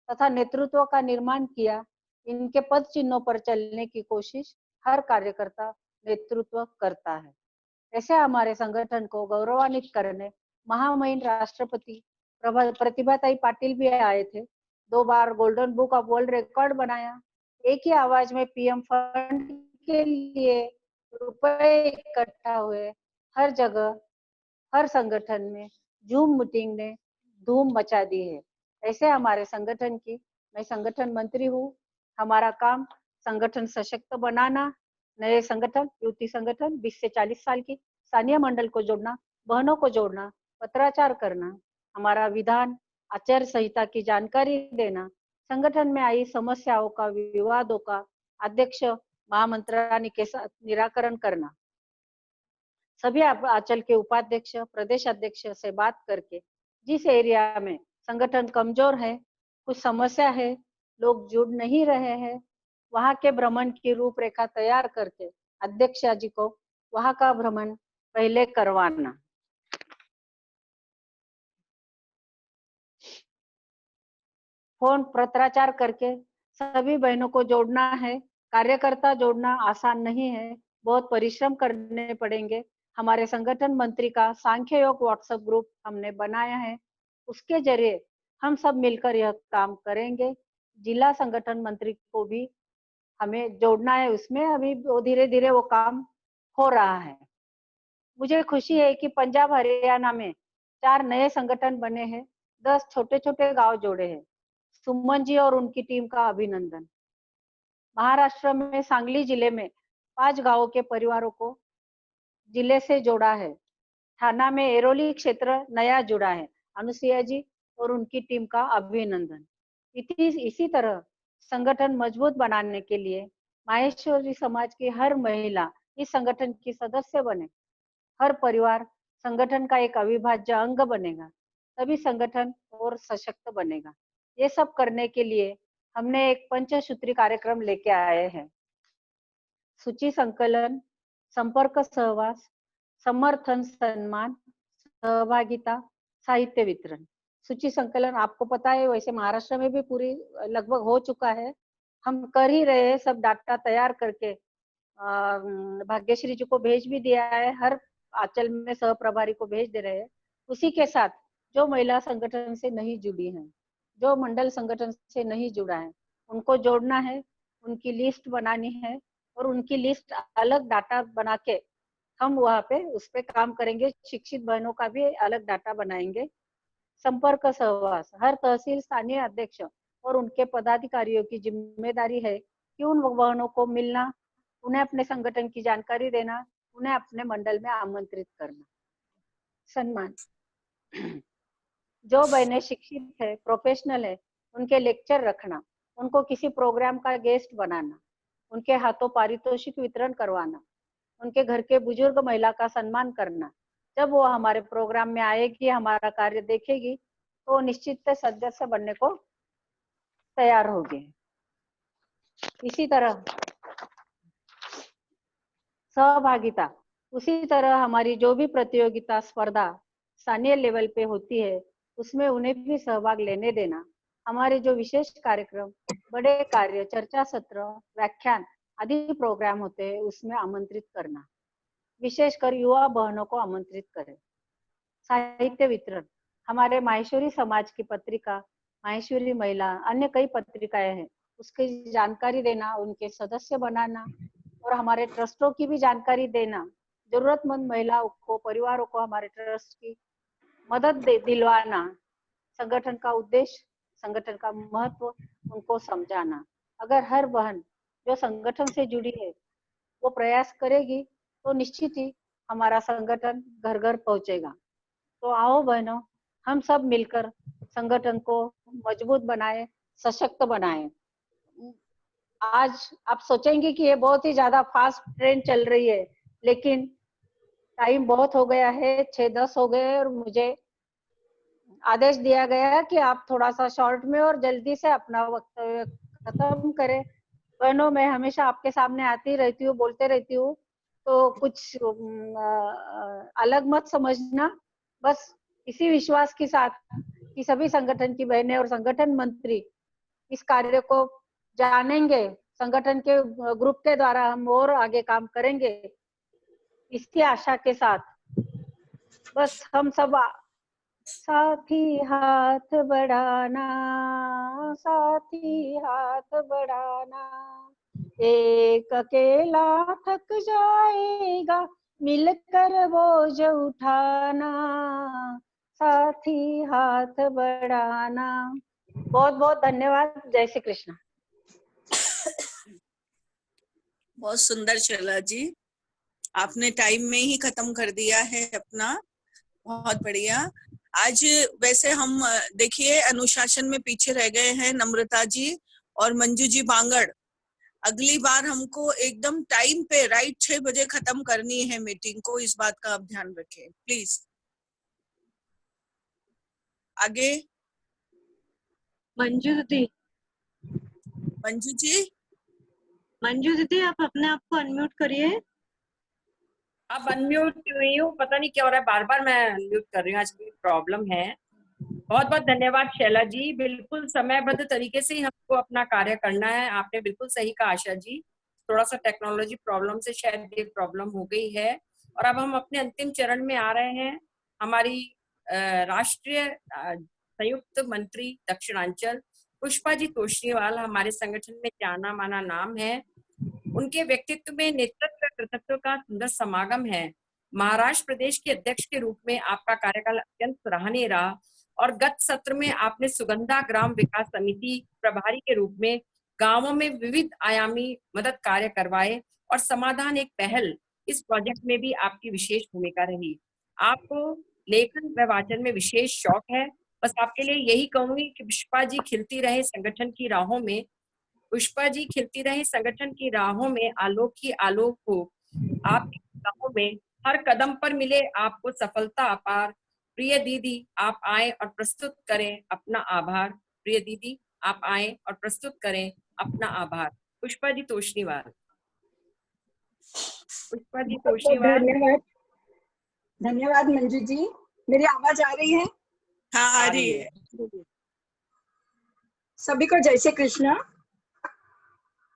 तथा नेतृत्व का निर्माण किया। इनके पद चिन्हों पर चलने की कोशिश हर कार्यकर्ता नेतृत्व करता है। ऐसे हमारे संगठन को गौरवान्वित करने महामहिम राष्ट्रपति प्रतिभाताई पाटिल भी आए थे। 2 बार golden book of world record बनाया। एक ही आवाज में पीएम फंड के लिए रुपए इकट्ठा हुए। हर जगह, हर संगठन में जूम मीटिंग ने धूम मचा दी है। ऐसे हमारे संगठन की, मैं संगठन मंत्री हूँ। हमारा काम संगठन सशक्त बनाना, नए संगठन, युवती संगठन, 20 से 40 साल की स्थानीय मंडल को जोड़ना, बहनों को जोड़ना, पत्राचार करना। हमारा विधान आचार संहिता की जानकारी देना, संगठन में आई समस्याओं का, विवादों का अध्यक्ष महामंत्रानी के साथ निराकरण करना, सभी आंचल के उपाध्यक्ष, प्रदेश अध्यक्ष से बात करके जिस एरिया में संगठन कमजोर है, कुछ समस्या है, लोग जुड़ नहीं रहे हैं, वहां के भ्रमण की रूपरेखा तैयार करके अध्यक्ष जी को वहां का भ्रमण पहले करवाना। फोन पत्राचार करके सभी बहनों को जोड़ना है। कार्यकर्ता जोड़ना आसान नहीं है, बहुत परिश्रम करने पड़ेंगे। हमारे संगठन मंत्री का सांख्य योग व्हाट्सएप ग्रुप हमने बनाया है, उसके जरिए हम सब मिलकर यह काम करेंगे। जिला संगठन मंत्री को भी हमें जोड़ना है, उसमें अभी धीरे धीरे वो काम हो रहा है। मुझे खुशी है कि पंजाब हरियाणा में 4 नए संगठन बने हैं, 10 छोटे छोटे गांव जोड़े हैं। सुमन जी और उनकी टीम का अभिनंदन। महाराष्ट्र में सांगली जिले में 5 गांवों के परिवारों को जिले से जोड़ा है। थाना में एरोली क्षेत्र नया जुड़ा है। अनुसुईया जी और उनकी टीम का अभिनंदन। इसी तरह संगठन मजबूत बनाने के लिए माहेश्वरी समाज की हर महिला इस संगठन की सदस्य बने। हर परिवार संगठन का एक अविभाज्य अंग बनेगा, तभी संगठन और सशक्त बनेगा। ये सब करने के लिए हमने एक पंचसूत्री कार्यक्रम लेके आए हैं। सूची संकलन, संपर्क सहवास, समर्थन सम्मान, सहभागिता, साहित्य वितरण। सूची संकलन आपको पता है, वैसे महाराष्ट्र में भी पूरी लगभग हो चुका है, हम कर ही रहे हैं। सब डाटा तैयार करके भाग्यश्री जी को भेज भी दिया है, हर आंचल में सह प्रभारी को भेज दे रहे हैं। उसी के साथ जो महिला संगठन से नहीं जुड़ी हैं, जो मंडल संगठन से नहीं जुड़ा है, उनको जोड़ना है, उनकी लिस्ट बनानी है और उनकी लिस्ट अलग डाटा बना के हम वहाँ पे उस पे काम करेंगे। शिक्षित बहनों का भी अलग डाटा बनाएंगे। संपर्क सहवास, हर तहसील स्थानीय अध्यक्ष और उनके पदाधिकारियों की जिम्मेदारी है कि उन बहनों को मिलना, उन्हें अपने संगठन की जानकारी देना, उन्हें अपने मंडल में आमंत्रित करना। सम्मान, जो बहनें शिक्षित है, प्रोफेशनल है, उनके लेक्चर रखना, उनको किसी प्रोग्राम का गेस्ट बनाना, उनके हाथों पारितोषिक वितरण करवाना, उनके घर के बुजुर्ग महिला का सम्मान करना। जब वो हमारे प्रोग्राम में आएगी, हमारा कार्य देखेगी, तो निश्चित सदस्य बनने को तैयार होगी। इसी तरह सहभागिता, उसी तरह हमारी जो भी प्रतियोगिता स्पर्धा स्थानीय लेवल पे होती है, उसमें उन्हें भी सहभाग लेने देना। हमारे जो विशेष कार्यक्रम, बड़े कार्य, चर्चा सत्र, व्याख्यान आदि प्रोग्राम होते हैं, उसमें आमंत्रित करना। विशेषकर युवा बहनों को आमंत्रित करें। साहित्य वितरण, हमारे माहेश्वरी समाज की पत्रिका, माहेश्वरी महिला, अन्य कई पत्रिकाएं हैं, उसकी जानकारी देना, उनके सदस्य बनाना और हमारे ट्रस्टों की भी जानकारी देना। जरूरतमंद महिलाओं को, परिवारों को हमारे ट्रस्ट की मदद दिलवाना। संगठन का उद्देश्य, संगठन का महत्व उनको समझाना। अगर हर बहन जो संगठन से जुड़ी है वो प्रयास करेगी तो निश्चित ही हमारा संगठन घर घर पहुंचेगा। तो आओ बहनों, हम सब मिलकर संगठन को मजबूत बनाए, सशक्त बनाए। आज आप सोचेंगे कि ये बहुत ही ज्यादा फास्ट ट्रेन चल रही है, लेकिन टाइम बहुत हो गया है, 6:10 हो गए और मुझे आदेश दिया गया है कि आप थोड़ा सा शॉर्ट में और जल्दी से अपना वक्तव्य खत्म करें। बहनों, मैं हमेशा आपके सामने आती रहती हूँ, बोलते रहती हूँ, तो कुछ अलग मत समझना। बस इसी विश्वास के साथ कि सभी संगठन की बहनें और संगठन मंत्री इस कार्य को जानेंगे, संगठन के ग्रुप के द्वारा हम और आगे काम करेंगे, इसकी आशा के साथ बस हम सब साथी हाथ बढ़ाना, साथी हाथ बढ़ाना, एक अकेला थक जाएगा, मिलकर बोझ उठाना, साथी हाथ बढ़ाना। बहुत बहुत धन्यवाद। जय श्री कृष्ण। बहुत सुंदर शैला जी, आपने टाइम में ही खत्म कर दिया है अपना, बहुत बढ़िया। आज वैसे हम देखिए अनुशासन में पीछे रह गए हैं नम्रता जी और मंजू जी बांगड़। अगली बार हमको एकदम टाइम पे राइट 6 बजे खत्म करनी है मीटिंग को, इस बात का आप ध्यान रखें प्लीज। आगे मंजू दीदी, मंजू जी, मंजू दीदी आप अपने आप को अनम्यूट करिए। अब अनम्यूट हुई हूँ, पता नहीं क्या हो रहा है, बार बार मैं अनम्यूट कर रही हूँ, आज कोई प्रॉब्लम है। बहुत बहुत धन्यवाद शैला जी, बिल्कुल समयबद्ध तरीके से ही हमको अपना कार्य करना है। आपने बिल्कुल सही कहा आशा जी, थोड़ा सा टेक्नोलॉजी प्रॉब्लम से शायद ये प्रॉब्लम हो गई है। और अब हम अपने अंतिम चरण में आ रहे हैं। हमारी राष्ट्रीय संयुक्त मंत्री दक्षिणांचल पुष्पा जी तोष्णीवाल हमारे संगठन में जाना माना नाम है। उनके व्यक्तित्व में नेतृत्व कृतित्व का सुंदर समागम है। महाराष्ट्र प्रदेश के अध्यक्ष के रूप में आपका कार्यकाल अत्यंत सराहनीय रहा और गत सत्र में आपने सुगंधा ग्राम विकास समिति प्रभारी के रूप में गांवों में विविध आयामी मदद कार्य करवाए और समाधान एक पहल, इस प्रोजेक्ट में भी आपकी विशेष भूमिका रही। आपको लेखन व वाचन में विशेष शौक है। बस आपके लिए यही कहूंगी कि पुष्पा जी खिलती रहे संगठन की राहों में, पुष्पा जी खिलती रही संगठन की राहों में, आलोक ही आलोक हो आपकी राहों में, हर कदम पर मिले आपको सफलता अपार। प्रिय दीदी आप आए और प्रस्तुत करें अपना आभार। प्रिय दीदी आप आए और प्रस्तुत करें अपना आभार। पुष्पा जी तोष्णीवाल। पुष्पा जी तोष्णीवाल। धन्यवाद, धन्यवाद मंजू जी। मेरी आवाज आ रही है? हाँ आ रही है। सभी को जय श्री कृष्ण।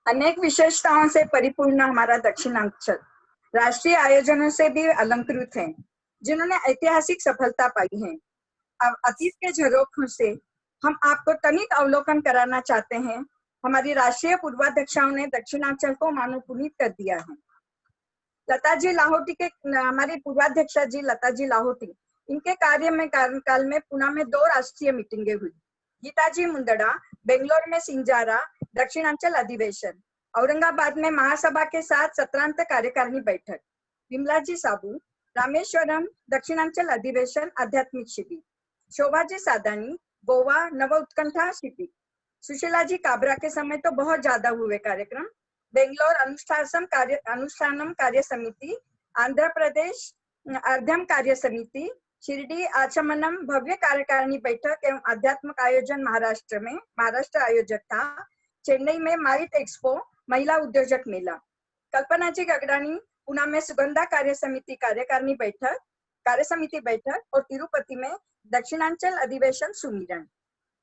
अनेक विशेषताओं से परिपूर्ण हमारा दक्षिणांचल राष्ट्रीय आयोजनों से भी अलंकृत है, जिन्होंने ऐतिहासिक सफलता पाई है। अब अतीत के झरोखों से हम आपको तनिक अवलोकन कराना चाहते हैं। हमारी राष्ट्रीय पूर्वाध्यक्षाओं ने दक्षिणांचल को मानो पुनीत कर दिया है। लता जी लाहौटी के, हमारी पूर्वाध्यक्षा जी लता जी लाहौटी, इनके कार्यकाल में पुणे में 2 राष्ट्रीय मीटिंगें हुई। गीताजी मुंदड़ा बेंगलोर में सिंजारा दक्षिणांचल अधिवेशन, औरंगाबाद में महासभा के साथ सत्रांत कार्यकारिणी बैठक, विमला जी साबू रामेश्वरम दक्षिणांचल अधिवेशन आध्यात्मिक शिविर, शोभा जी सादानी गोवा नव उत्कंठा शिविर, सुशीला जी काबरा के समय तो बहुत ज्यादा हुए कार्यक्रम, बेंगलोर अनुष्ठानम कार्य समिति, आंध्र प्रदेश अर्ध्यम कार्य समिति, शिरडी आचमनम भव्य कार्यकारिणी बैठक एवं आध्यात्मिक आयोजन महाराष्ट्र में, महाराष्ट्र आयोजक था। चेन्नई में माइट एक्सपो महिला उद्योजक मेला, कल्पना जी गगड़ानी पुणे में सुगंधा कार्य समिति कार्यकारिणी बैठक कार्य समिति बैठक और तिरुपति में दक्षिणांचल अधिवेशन सुमिरन।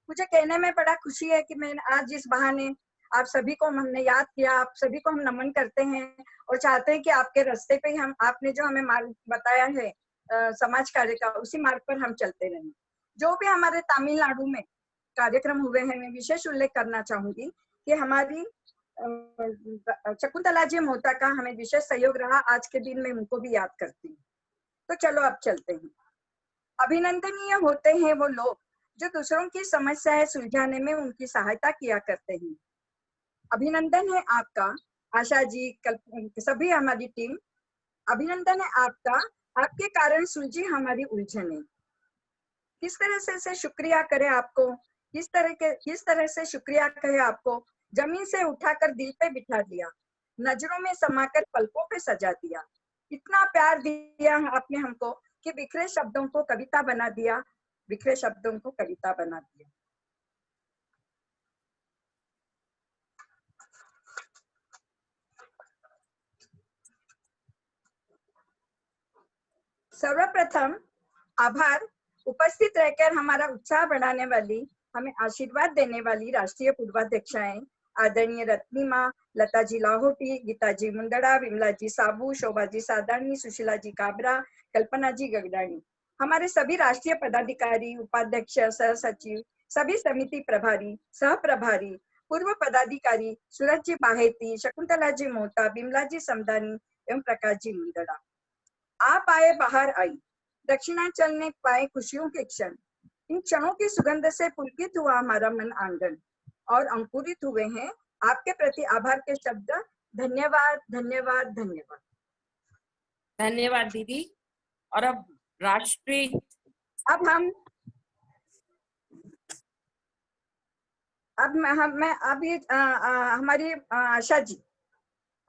मुझे कहने में बड़ा खुशी है कि मैं आज इस बहाने आप सभी को हमने याद किया, आप सभी को हम नमन करते हैं और चाहते हैं कि आपके रास्ते पे हम आपने जो हमें मार्ग बताया है समाज कार्य का, उसी मार्ग पर हम चलते रहें। जो भी हमारे तमिलनाडु में कार्यक्रम हुए हैं, मैं विशेष उल्लेख करना चाहूंगी कि हमारी शकुंतला जी मोहता का हमें विशेष सहयोग रहा। आज के दिन में उनको भी याद करती हूँ। तो चलो अब चलते हैं। अभिनंदनीय होते हैं वो लोग जो दूसरों की समस्याएं सुलझाने में उनकी सहायता किया करते हैं। अभिनंदन है आपका आशा जी, सभी हमारी टीम, अभिनंदन है आपका। आपके कारण सुलझी हमारी उलझने। किस तरह से शुक्रिया करें आपको, किस तरह से शुक्रिया कहे आपको। जमीन से उठाकर दिल पे बिठा दिया, नजरों में समाकर पलकों पे सजा दिया। इतना प्यार दिया आपने हमको कि बिखरे शब्दों को कविता बना दिया, बिखरे शब्दों को कविता बना दिया। सर्वप्रथम आभार उपस्थित रहकर हमारा उत्साह बढ़ाने वाली, हमें आशीर्वाद देने वाली राष्ट्रीय पूर्वाध्यक्षाएं आदरणीय रत्निमा, लता जी लाहौटी, गीता जी मुंदड़ा, विमला जी साबू, शोभा जी सादानी, सुशीला जी काबरा, कल्पना जी गगड़ानी, हमारे सभी राष्ट्रीय पदाधिकारी, उपाध्यक्ष, सह सचिव, सभी समिति प्रभारी, सह प्रभारी, पूर्व पदाधिकारी, सूरज जी बाहेती, शकुंतला जी मोहता, बिमला जी समदानी एवं प्रकाश जी मुंदड़ा। आप आए बाहर आई, दक्षिणांचल ने पाए खुशियों के क्षण। इन क्षणों की सुगंध से पुलकित हुआ हमारा मन आंगन और अंकुरित हुए हैं आपके प्रति आभार के शब्द। धन्यवाद, धन्यवाद, धन्यवाद। धन्यवाद दीदी। और अब राष्ट्रीय, अब हम अब मैं अब ये हमारी आशा जी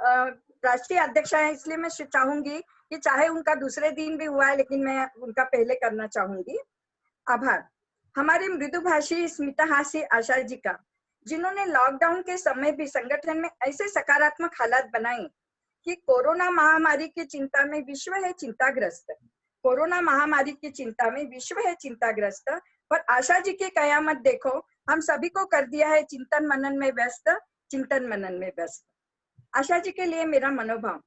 राष्ट्रीय अध्यक्षा है, इसलिए मैं चाहूंगी कि चाहे उनका दूसरे दिन भी हुआ है लेकिन मैं उनका पहले करना चाहूंगी। आभार हमारी मृदुभाषी स्मितहासी आशा जी का, जिन्होंने लॉकडाउन के समय भी संगठन में ऐसे सकारात्मक हालात बनाए कि कोरोना महामारी की चिंता में विश्व है चिंताग्रस्त, कोरोना महामारी की चिंता में विश्व है चिंताग्रस्त, पर आशा जी की कयामत देखो, हम सभी को कर दिया है चिंतन मनन में व्यस्त, चिंतन मनन में व्यस्त। आशा जी के लिए मेरा मनोभाव।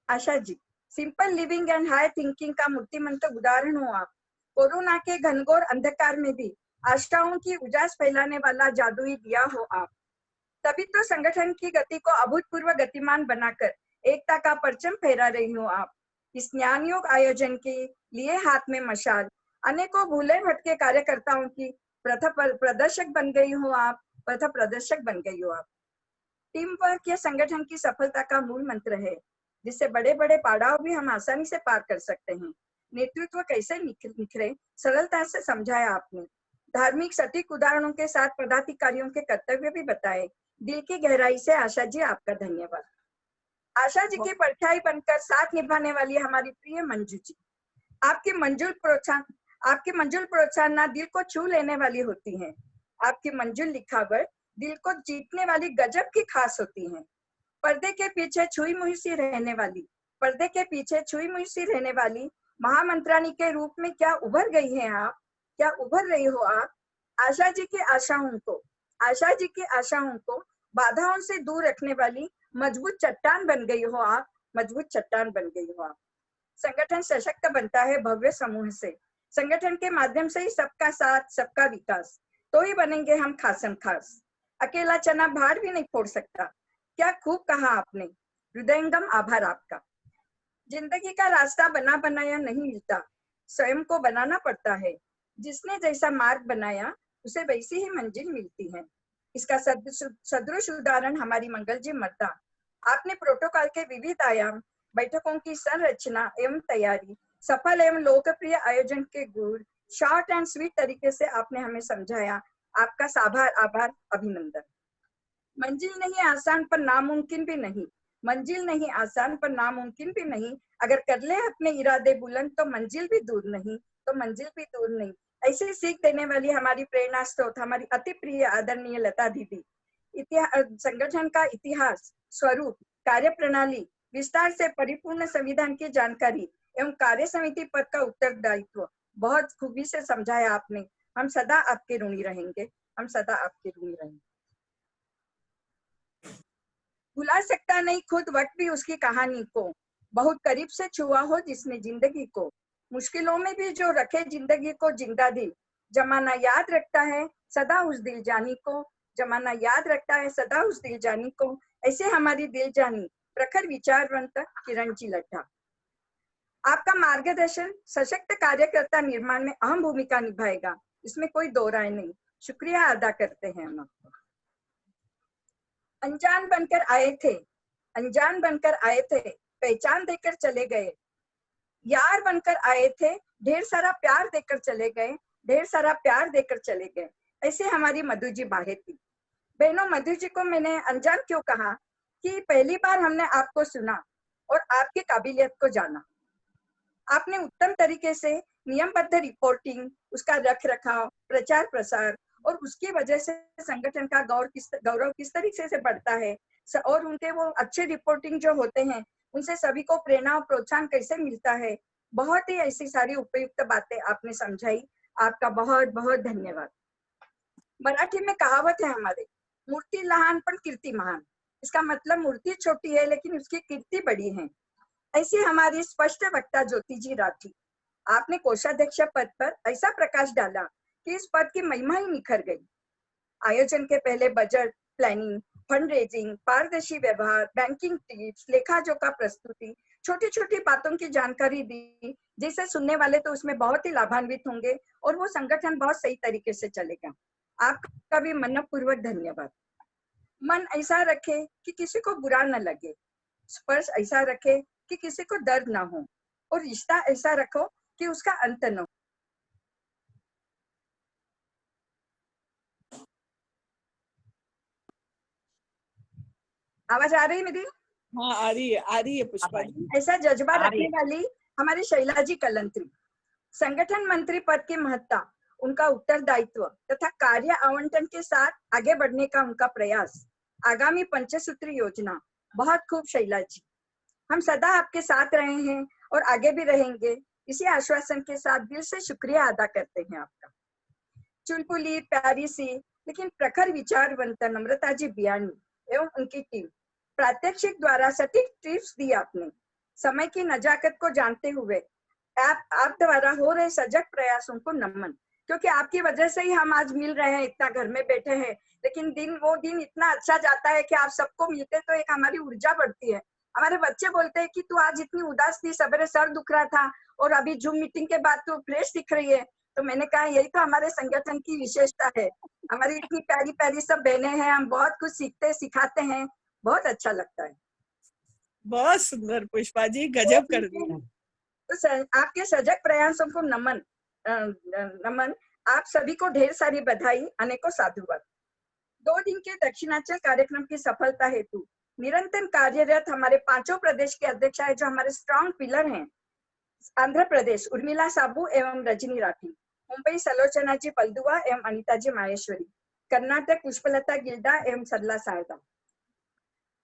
Asha ji, simple living and high thinking का मूर्तिमंत उदाहरण हो आप। कोरोना के घनघोर अंधकार में भी आशाओं की उजास फैलाने वाला जादुई दिया हो आप। तभी तो संगठन की गति को अभूतपूर्व गतिमान बनाकर एकता का परचम फहरा रही हो आप। इस ज्ञान योग आयोजन के लिए हाथ में मशाल, अनेकों भूले भटके कार्यकर्ताओं की पथ प्रदर्शक बन गई हो आप, पथ प्रदर्शक बन गई हो आप। टीम वर्क या संगठन की सफलता का मूल मंत्र है, जिससे बड़े बड़े पड़ाव भी हम आसानी से पार कर सकते हैं। नेतृत्व कैसे निखरे सरलता से समझाया आपने। धार्मिक सटीक उदाहरणों के साथ पदाधिकारियों के कर्तव्य भी बताए। दिल की गहराई से आशा जी आपका धन्यवाद। आशा जी की परछाई बनकर साथ निभाने वाली हमारी प्रिय मंजू जी, आपकी मंजुल प्रोत्साहन ना दिल को छू लेने वाली होती है। आपकी मंजुल लिखावट दिल को जीतने वाली गजब की खास होती है। पर्दे के पीछे छुई मुई सी रहने वाली, पर्दे के पीछे छुई मुई सी रहने वाली महामंत्राणी के रूप में क्या उभर गई है आप, क्या उभर रही हो आप। आशा जी की आशाओं को बाधाओं से दूर रखने वाली मजबूत चट्टान बन गई हो आप, मजबूत चट्टान बन गई हो आप। संगठन सशक्त बनता है भव्य समूह से। संगठन के माध्यम से ही सबका साथ, सबका विकास, तो ही बनेंगे हम खासम खास। अकेला चना भार भी नहीं फोड़ सकता। क्या खूब कहा आपने, हृदयंगम आभार आपका। जिंदगी का रास्ता बना बनाया नहीं मिलता, स्वयं को बनाना पड़ता है। जिसने जैसा मार्ग बनाया उसे वैसी ही मंजिल मिलती है। इसका सदृश उदाहरण हमारी मंगल जी मर्दा। आपने प्रोटोकॉल के विविध आयाम, बैठकों की संरचना एवं तैयारी, सफल एवं लोकप्रिय आयोजन के गुण शॉर्ट एंड स्वीट तरीके से आपने हमें समझाया। आपका साभार आभार अभिनंदन। मंजिल नहीं आसान पर नामुमकिन भी नहीं, मंजिल नहीं आसान पर नामुमकिन भी नहीं। अगर कर ले अपने इरादे बुलंद तो मंजिल भी दूर नहीं, तो मंजिल भी दूर नहीं। ऐसी सीख देने वाली हमारी प्रेरणा स्रोत हमारी अति प्रिय आदरणीय लता दीदी। संगठन का इतिहास, स्वरूप, कार्य प्रणाली, विस्तार से परिपूर्ण संविधान की जानकारी एवं कार्य समिति पद का उत्तरदायित्व बहुत खूबी से समझाया आपने। हम सदा आपके ऋणी रहेंगे, हम सदा आपके ऋणी रहेंगे। भुला सकता नहीं खुद वक्त भी उसकी कहानी को, बहुत करीब से छुआ हो जिसने जिंदगी को। मुश्किलों में भी जो रखे जिंदगी को जिंदा दिल, जमाना याद रखता है सदा उस दिल जानी को, जमाना याद रखता है सदा उस दिल जानी को। ऐसे हमारी दिल जानी प्रखर विचारवंत किरण जी लड्ढा। आपका मार्गदर्शन सशक्त कार्यकर्ता निर्माण में अहम भूमिका निभाएगा, इसमें कोई दो राय नहीं। शुक्रिया अदा करते हैं हम आपको। अनजान बनकर आए थे, अनजान बनकर आए थे, पहचान देकर चले गए। यार बनकर आए थे, ढेर सारा प्यार देकर चले गए, ढेर सारा प्यार देकर चले गए। ऐसे हमारी मधु जी बाहेती। बहनों, मधु जी को मैंने अनजान क्यों कहा कि पहली बार हमने आपको सुना और आपकी काबिलियत को जाना। आपने उत्तम तरीके से नियमबद्ध रिपोर्टिंग, उसका रख रखाव, प्रचार प्रसार और उसकी वजह से संगठन का गौरव किस तरीके से बढ़ता है और उनके वो अच्छे रिपोर्टिंग जो होते हैं उनसे सभी को प्रेरणा और प्रोत्साहन कैसे मिलता है। बहुत ही ऐसी सारी उपयुक्त बातें आपने समझाई। आपका बहुत बहुत धन्यवाद। मराठी में कहावत है हमारे, मूर्ति लहान पण कीर्ति महान। इसका मतलब मूर्ति छोटी है लेकिन उसकी कीर्ति बड़ी है। ऐसी हमारी स्पष्ट वक्ता ज्योति जी राठी। आपने कोषाध्यक्ष पद पर ऐसा प्रकाश डाला कि इस पद की महिमा ही निखर गई। आयोजन के पहले बजट प्लानिंग, फंड रेजिंग, पारदर्शी व्यवहार, बैंकिंग टिप्स, लेखा जोखा प्रस्तुति, छोटी छोटी बातों की जानकारी दी, जिसे सुनने वाले तो उसमें बहुत ही लाभान्वित होंगे और वो संगठन बहुत सही तरीके से चलेगा। आपका भी मनपूर्वक धन्यवाद। मन ऐसा रखे कि किसी को बुरा न लगे, स्पर्श ऐसा रखे कि किसी को दर्द ना हो और रिश्ता ऐसा रखो कि उसका अंत न हो। आवाज आ रही है मेरी? हाँ आ रही है पुष्पा जी। ऐसा जज्बा रखने वाली हमारी शैला जी कलंत्री, संगठन मंत्री पद की महत्ता, उनका उत्तरदायित्व तथा कार्य आवंटन के साथ आगे बढ़ने का उनका प्रयास, आगामी पंचसूत्री योजना, बहुत खूब शैला जी। हम सदा आपके साथ रहे हैं और आगे भी रहेंगे, इसी आश्वासन के साथ दिल से शुक्रिया अदा करते हैं आपका। चुलबुली प्यारी सी लेकिन प्रखर विचारवंत नम्रता जी बियानी एवं उनकी टीम, प्रात्यक्षिक द्वारा सटीक टिप्स दी आपने। समय की नजाकत को जानते हुए आप द्वारा हो रहे सजग प्रयासों को नमन, क्योंकि आपकी वजह से ही हम आज मिल रहे हैं, इतना घर में बैठे हैं। लेकिन वो दिन इतना अच्छा जाता है कि आप सबको मिलते तो एक हमारी ऊर्जा बढ़ती है। हमारे बच्चे बोलते हैं कि तू आज इतनी उदास थी, सवेरे सर दुख रहा था और अभी जूम मीटिंग के बाद तू फ्रेश दिख रही है। तो मैंने कहा यही तो हमारे संगठन की विशेषता है, हमारी इतनी प्यारी प्यारी सब बहनें हैं, हम बहुत कुछ सीखते सिखाते हैं, बहुत अच्छा लगता है। बहुत सुंदर पुष्पा जी, गजब कर दिया। तो आपके सजग प्रयासों को नमन। आप सभी को ढेर सारी बधाई, अनेकों साधुवाद। 2 दिन के दक्षिणांचल कार्यक्रम की सफलता हेतु निरंतर कार्यरत हमारे 5 प्रदेश के अध्यक्ष है, जो हमारे स्ट्रॉन्ग पिलर हैं। आंध्र प्रदेश उर्मिला साबू एवं रजनी राठी, मुंबई सलोचना जी पलदुआ एवं अनिता जी माहेश्वरी, कर्नाटक पुष्पलता गिल्डा एवं सरला शारदा,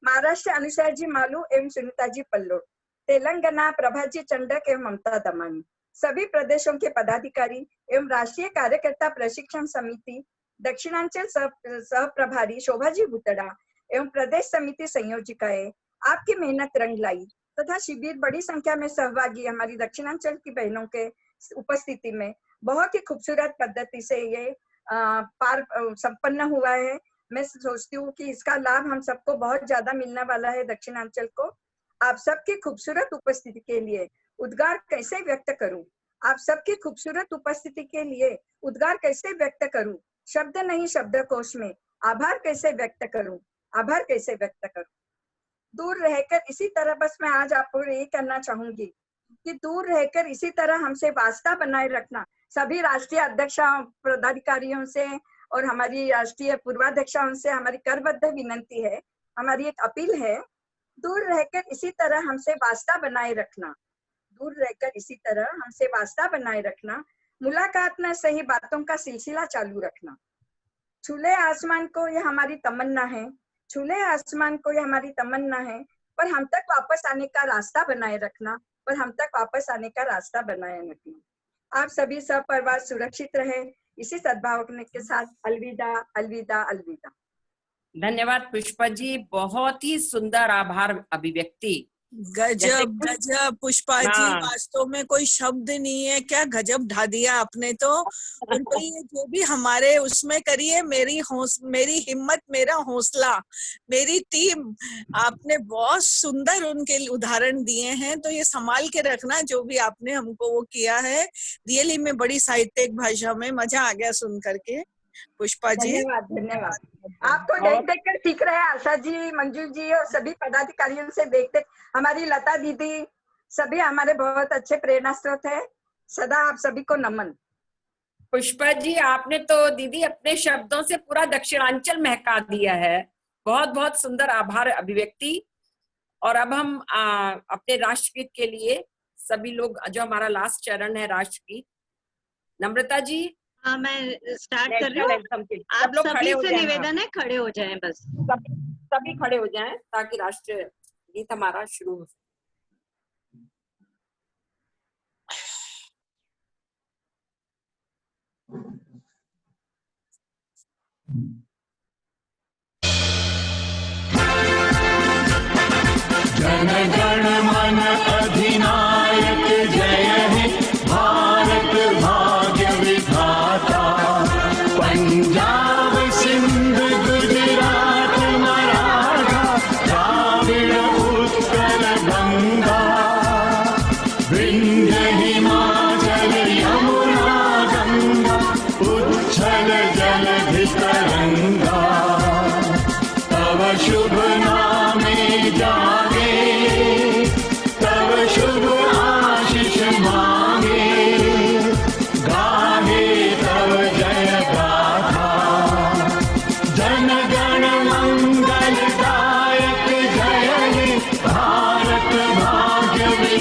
महाराष्ट्र अनुसया जी मालू एवं सुनीता जी पल्लोड, तेलंगाना प्रभा जी चंडक एवं ममता दमानी, सभी प्रदेशों के पदाधिकारी एवं राष्ट्रीय कार्यकर्ता प्रशिक्षण समिति दक्षिणांचल सह प्रभारी शोभा जी भुतड़ा एवं प्रदेश समिति संयोजिकाएं, आपकी मेहनत रंग लाई तथा शिविर बड़ी संख्या में सहभागी हमारी दक्षिणांचल की बहनों के उपस्थिति में बहुत ही खूबसूरत पद्धति से ये संपन्न हुआ है। मैं सोचती हूँ कि इसका लाभ हम सबको बहुत ज्यादा मिलने वाला है दक्षिणांचल को। आप सबकी खूबसूरत उपस्थिति के लिए उद्गार कैसे व्यक्त करूं, आप सबकी खूबसूरत उपस्थिति के लिए उद्गार कैसे व्यक्त करूं, शब्द नहीं शब्दकोश में आभार कैसे व्यक्त करूं, आभार कैसे व्यक्त करूं। दूर रहकर इसी तरह, बस मैं आज आपको यही करना चाहूंगी कि दूर रहकर इसी तरह हमसे वास्ता बनाए रखना। सभी राष्ट्रीय अध्यक्ष पदाधिकारियों से और हमारी राष्ट्रीय पूर्वाध्यक्षाओं से हमारी करबद्ध विनंती है, हमारी एक अपील है, दूर रहकर इसी तरह हमसे वास्ता बनाए रखना, दूर रहकर इसी तरह हमसे वास्ता बनाए रखना, मुलाकात में सही बातों का सिलसिला चालू रखना। छूले आसमान को यह हमारी तमन्ना है, छूले आसमान को यह हमारी तमन्ना है, पर हम तक वापस आने का रास्ता बनाए रखना, पर हम तक वापस आने का रास्ता बनाए रखना। आप सभी सपरिवार सुरक्षित रहे, इसी सद्भावना के साथ अलविदा अलविदा अलविदा। धन्यवाद पुष्पा जी, बहुत ही सुंदर आभार अभिव्यक्ति। गजब गजब पुष्पा जी, वास्तव में कोई शब्द नहीं है, क्या गजब ढा दिया आपने तो। उनको ये जो भी हमारे उसमें करिए, मेरी हिम्मत मेरा हौसला, मेरी टीम, आपने बहुत सुंदर उनके उदाहरण दिए हैं। तो ये संभाल के रखना जो भी आपने हमको वो किया है। रियली में बड़ी साहित्यिक भाषा में मजा आ गया सुन करके पुष्पा जी। धन्यवाद धन्यवाद। आपको देख देख कर सीख रहे हैं आशा जी, मंजू जी और सभी पदाधिकारियों से देखते, हमारी लता दीदी, सभी हमारे बहुत अच्छे प्रेरणा स्रोत है। सदा आप सभी को नमन। पुष्पा जी, आपने तो दीदी अपने शब्दों से पूरा दक्षिणांचल महका दिया है। बहुत बहुत सुंदर आभार अभिव्यक्ति। और अब हम अपने राष्ट्रगीत के लिए सभी लोग, जो हमारा लास्ट चरण है राष्ट्रगीत, नम्रता जी। हाँ, मैं स्टार्ट कर रही हूँ। आप लोग सभी से निवेदन है, खड़े हो जाएं बस। सभी खड़े हो जाएं ताकि राष्ट्र गीत हमारा शुरू हो। जन गण मन अधिनायक जय हे भारत भाग्य विधाता, पंजाब सिंध गुजरात मराठा द्राविड़ उत्कल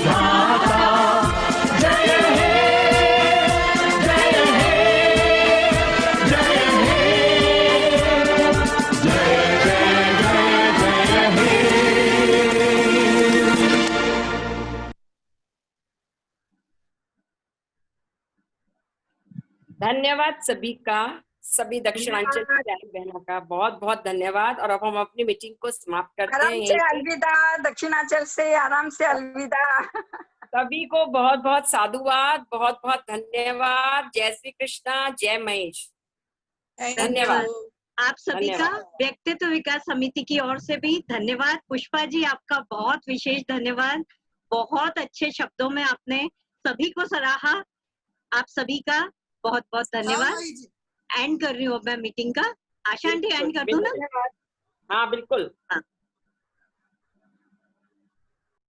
विधाता जय हे जय हे जय हे जय जय जय जय हे। धन्यवाद सभी का, सभी दक्षिणांचल की बहन बहनों का बहुत बहुत धन्यवाद। और अब हम अपनी मीटिंग को समाप्त करते आराम हैं। से अलविदा, दक्षिणांचल से आराम से अलविदा। सभी को बहुत बहुत साधुवाद, बहुत बहुत धन्यवाद। जय श्री कृष्णा, जय महेश। धन्यवाद आप सभी का व्यक्तित्व विकास समिति की ओर से भी धन्यवाद। पुष्पा जी, आपका बहुत विशेष धन्यवाद। बहुत अच्छे शब्दों में आपने सभी को सराहा। आप सभी का बहुत बहुत धन्यवाद। एंड कर रही हूँ मैं मीटिंग का। आशा आंटी एंड कर दूं ना? हाँ बिल्कुल। हाँ।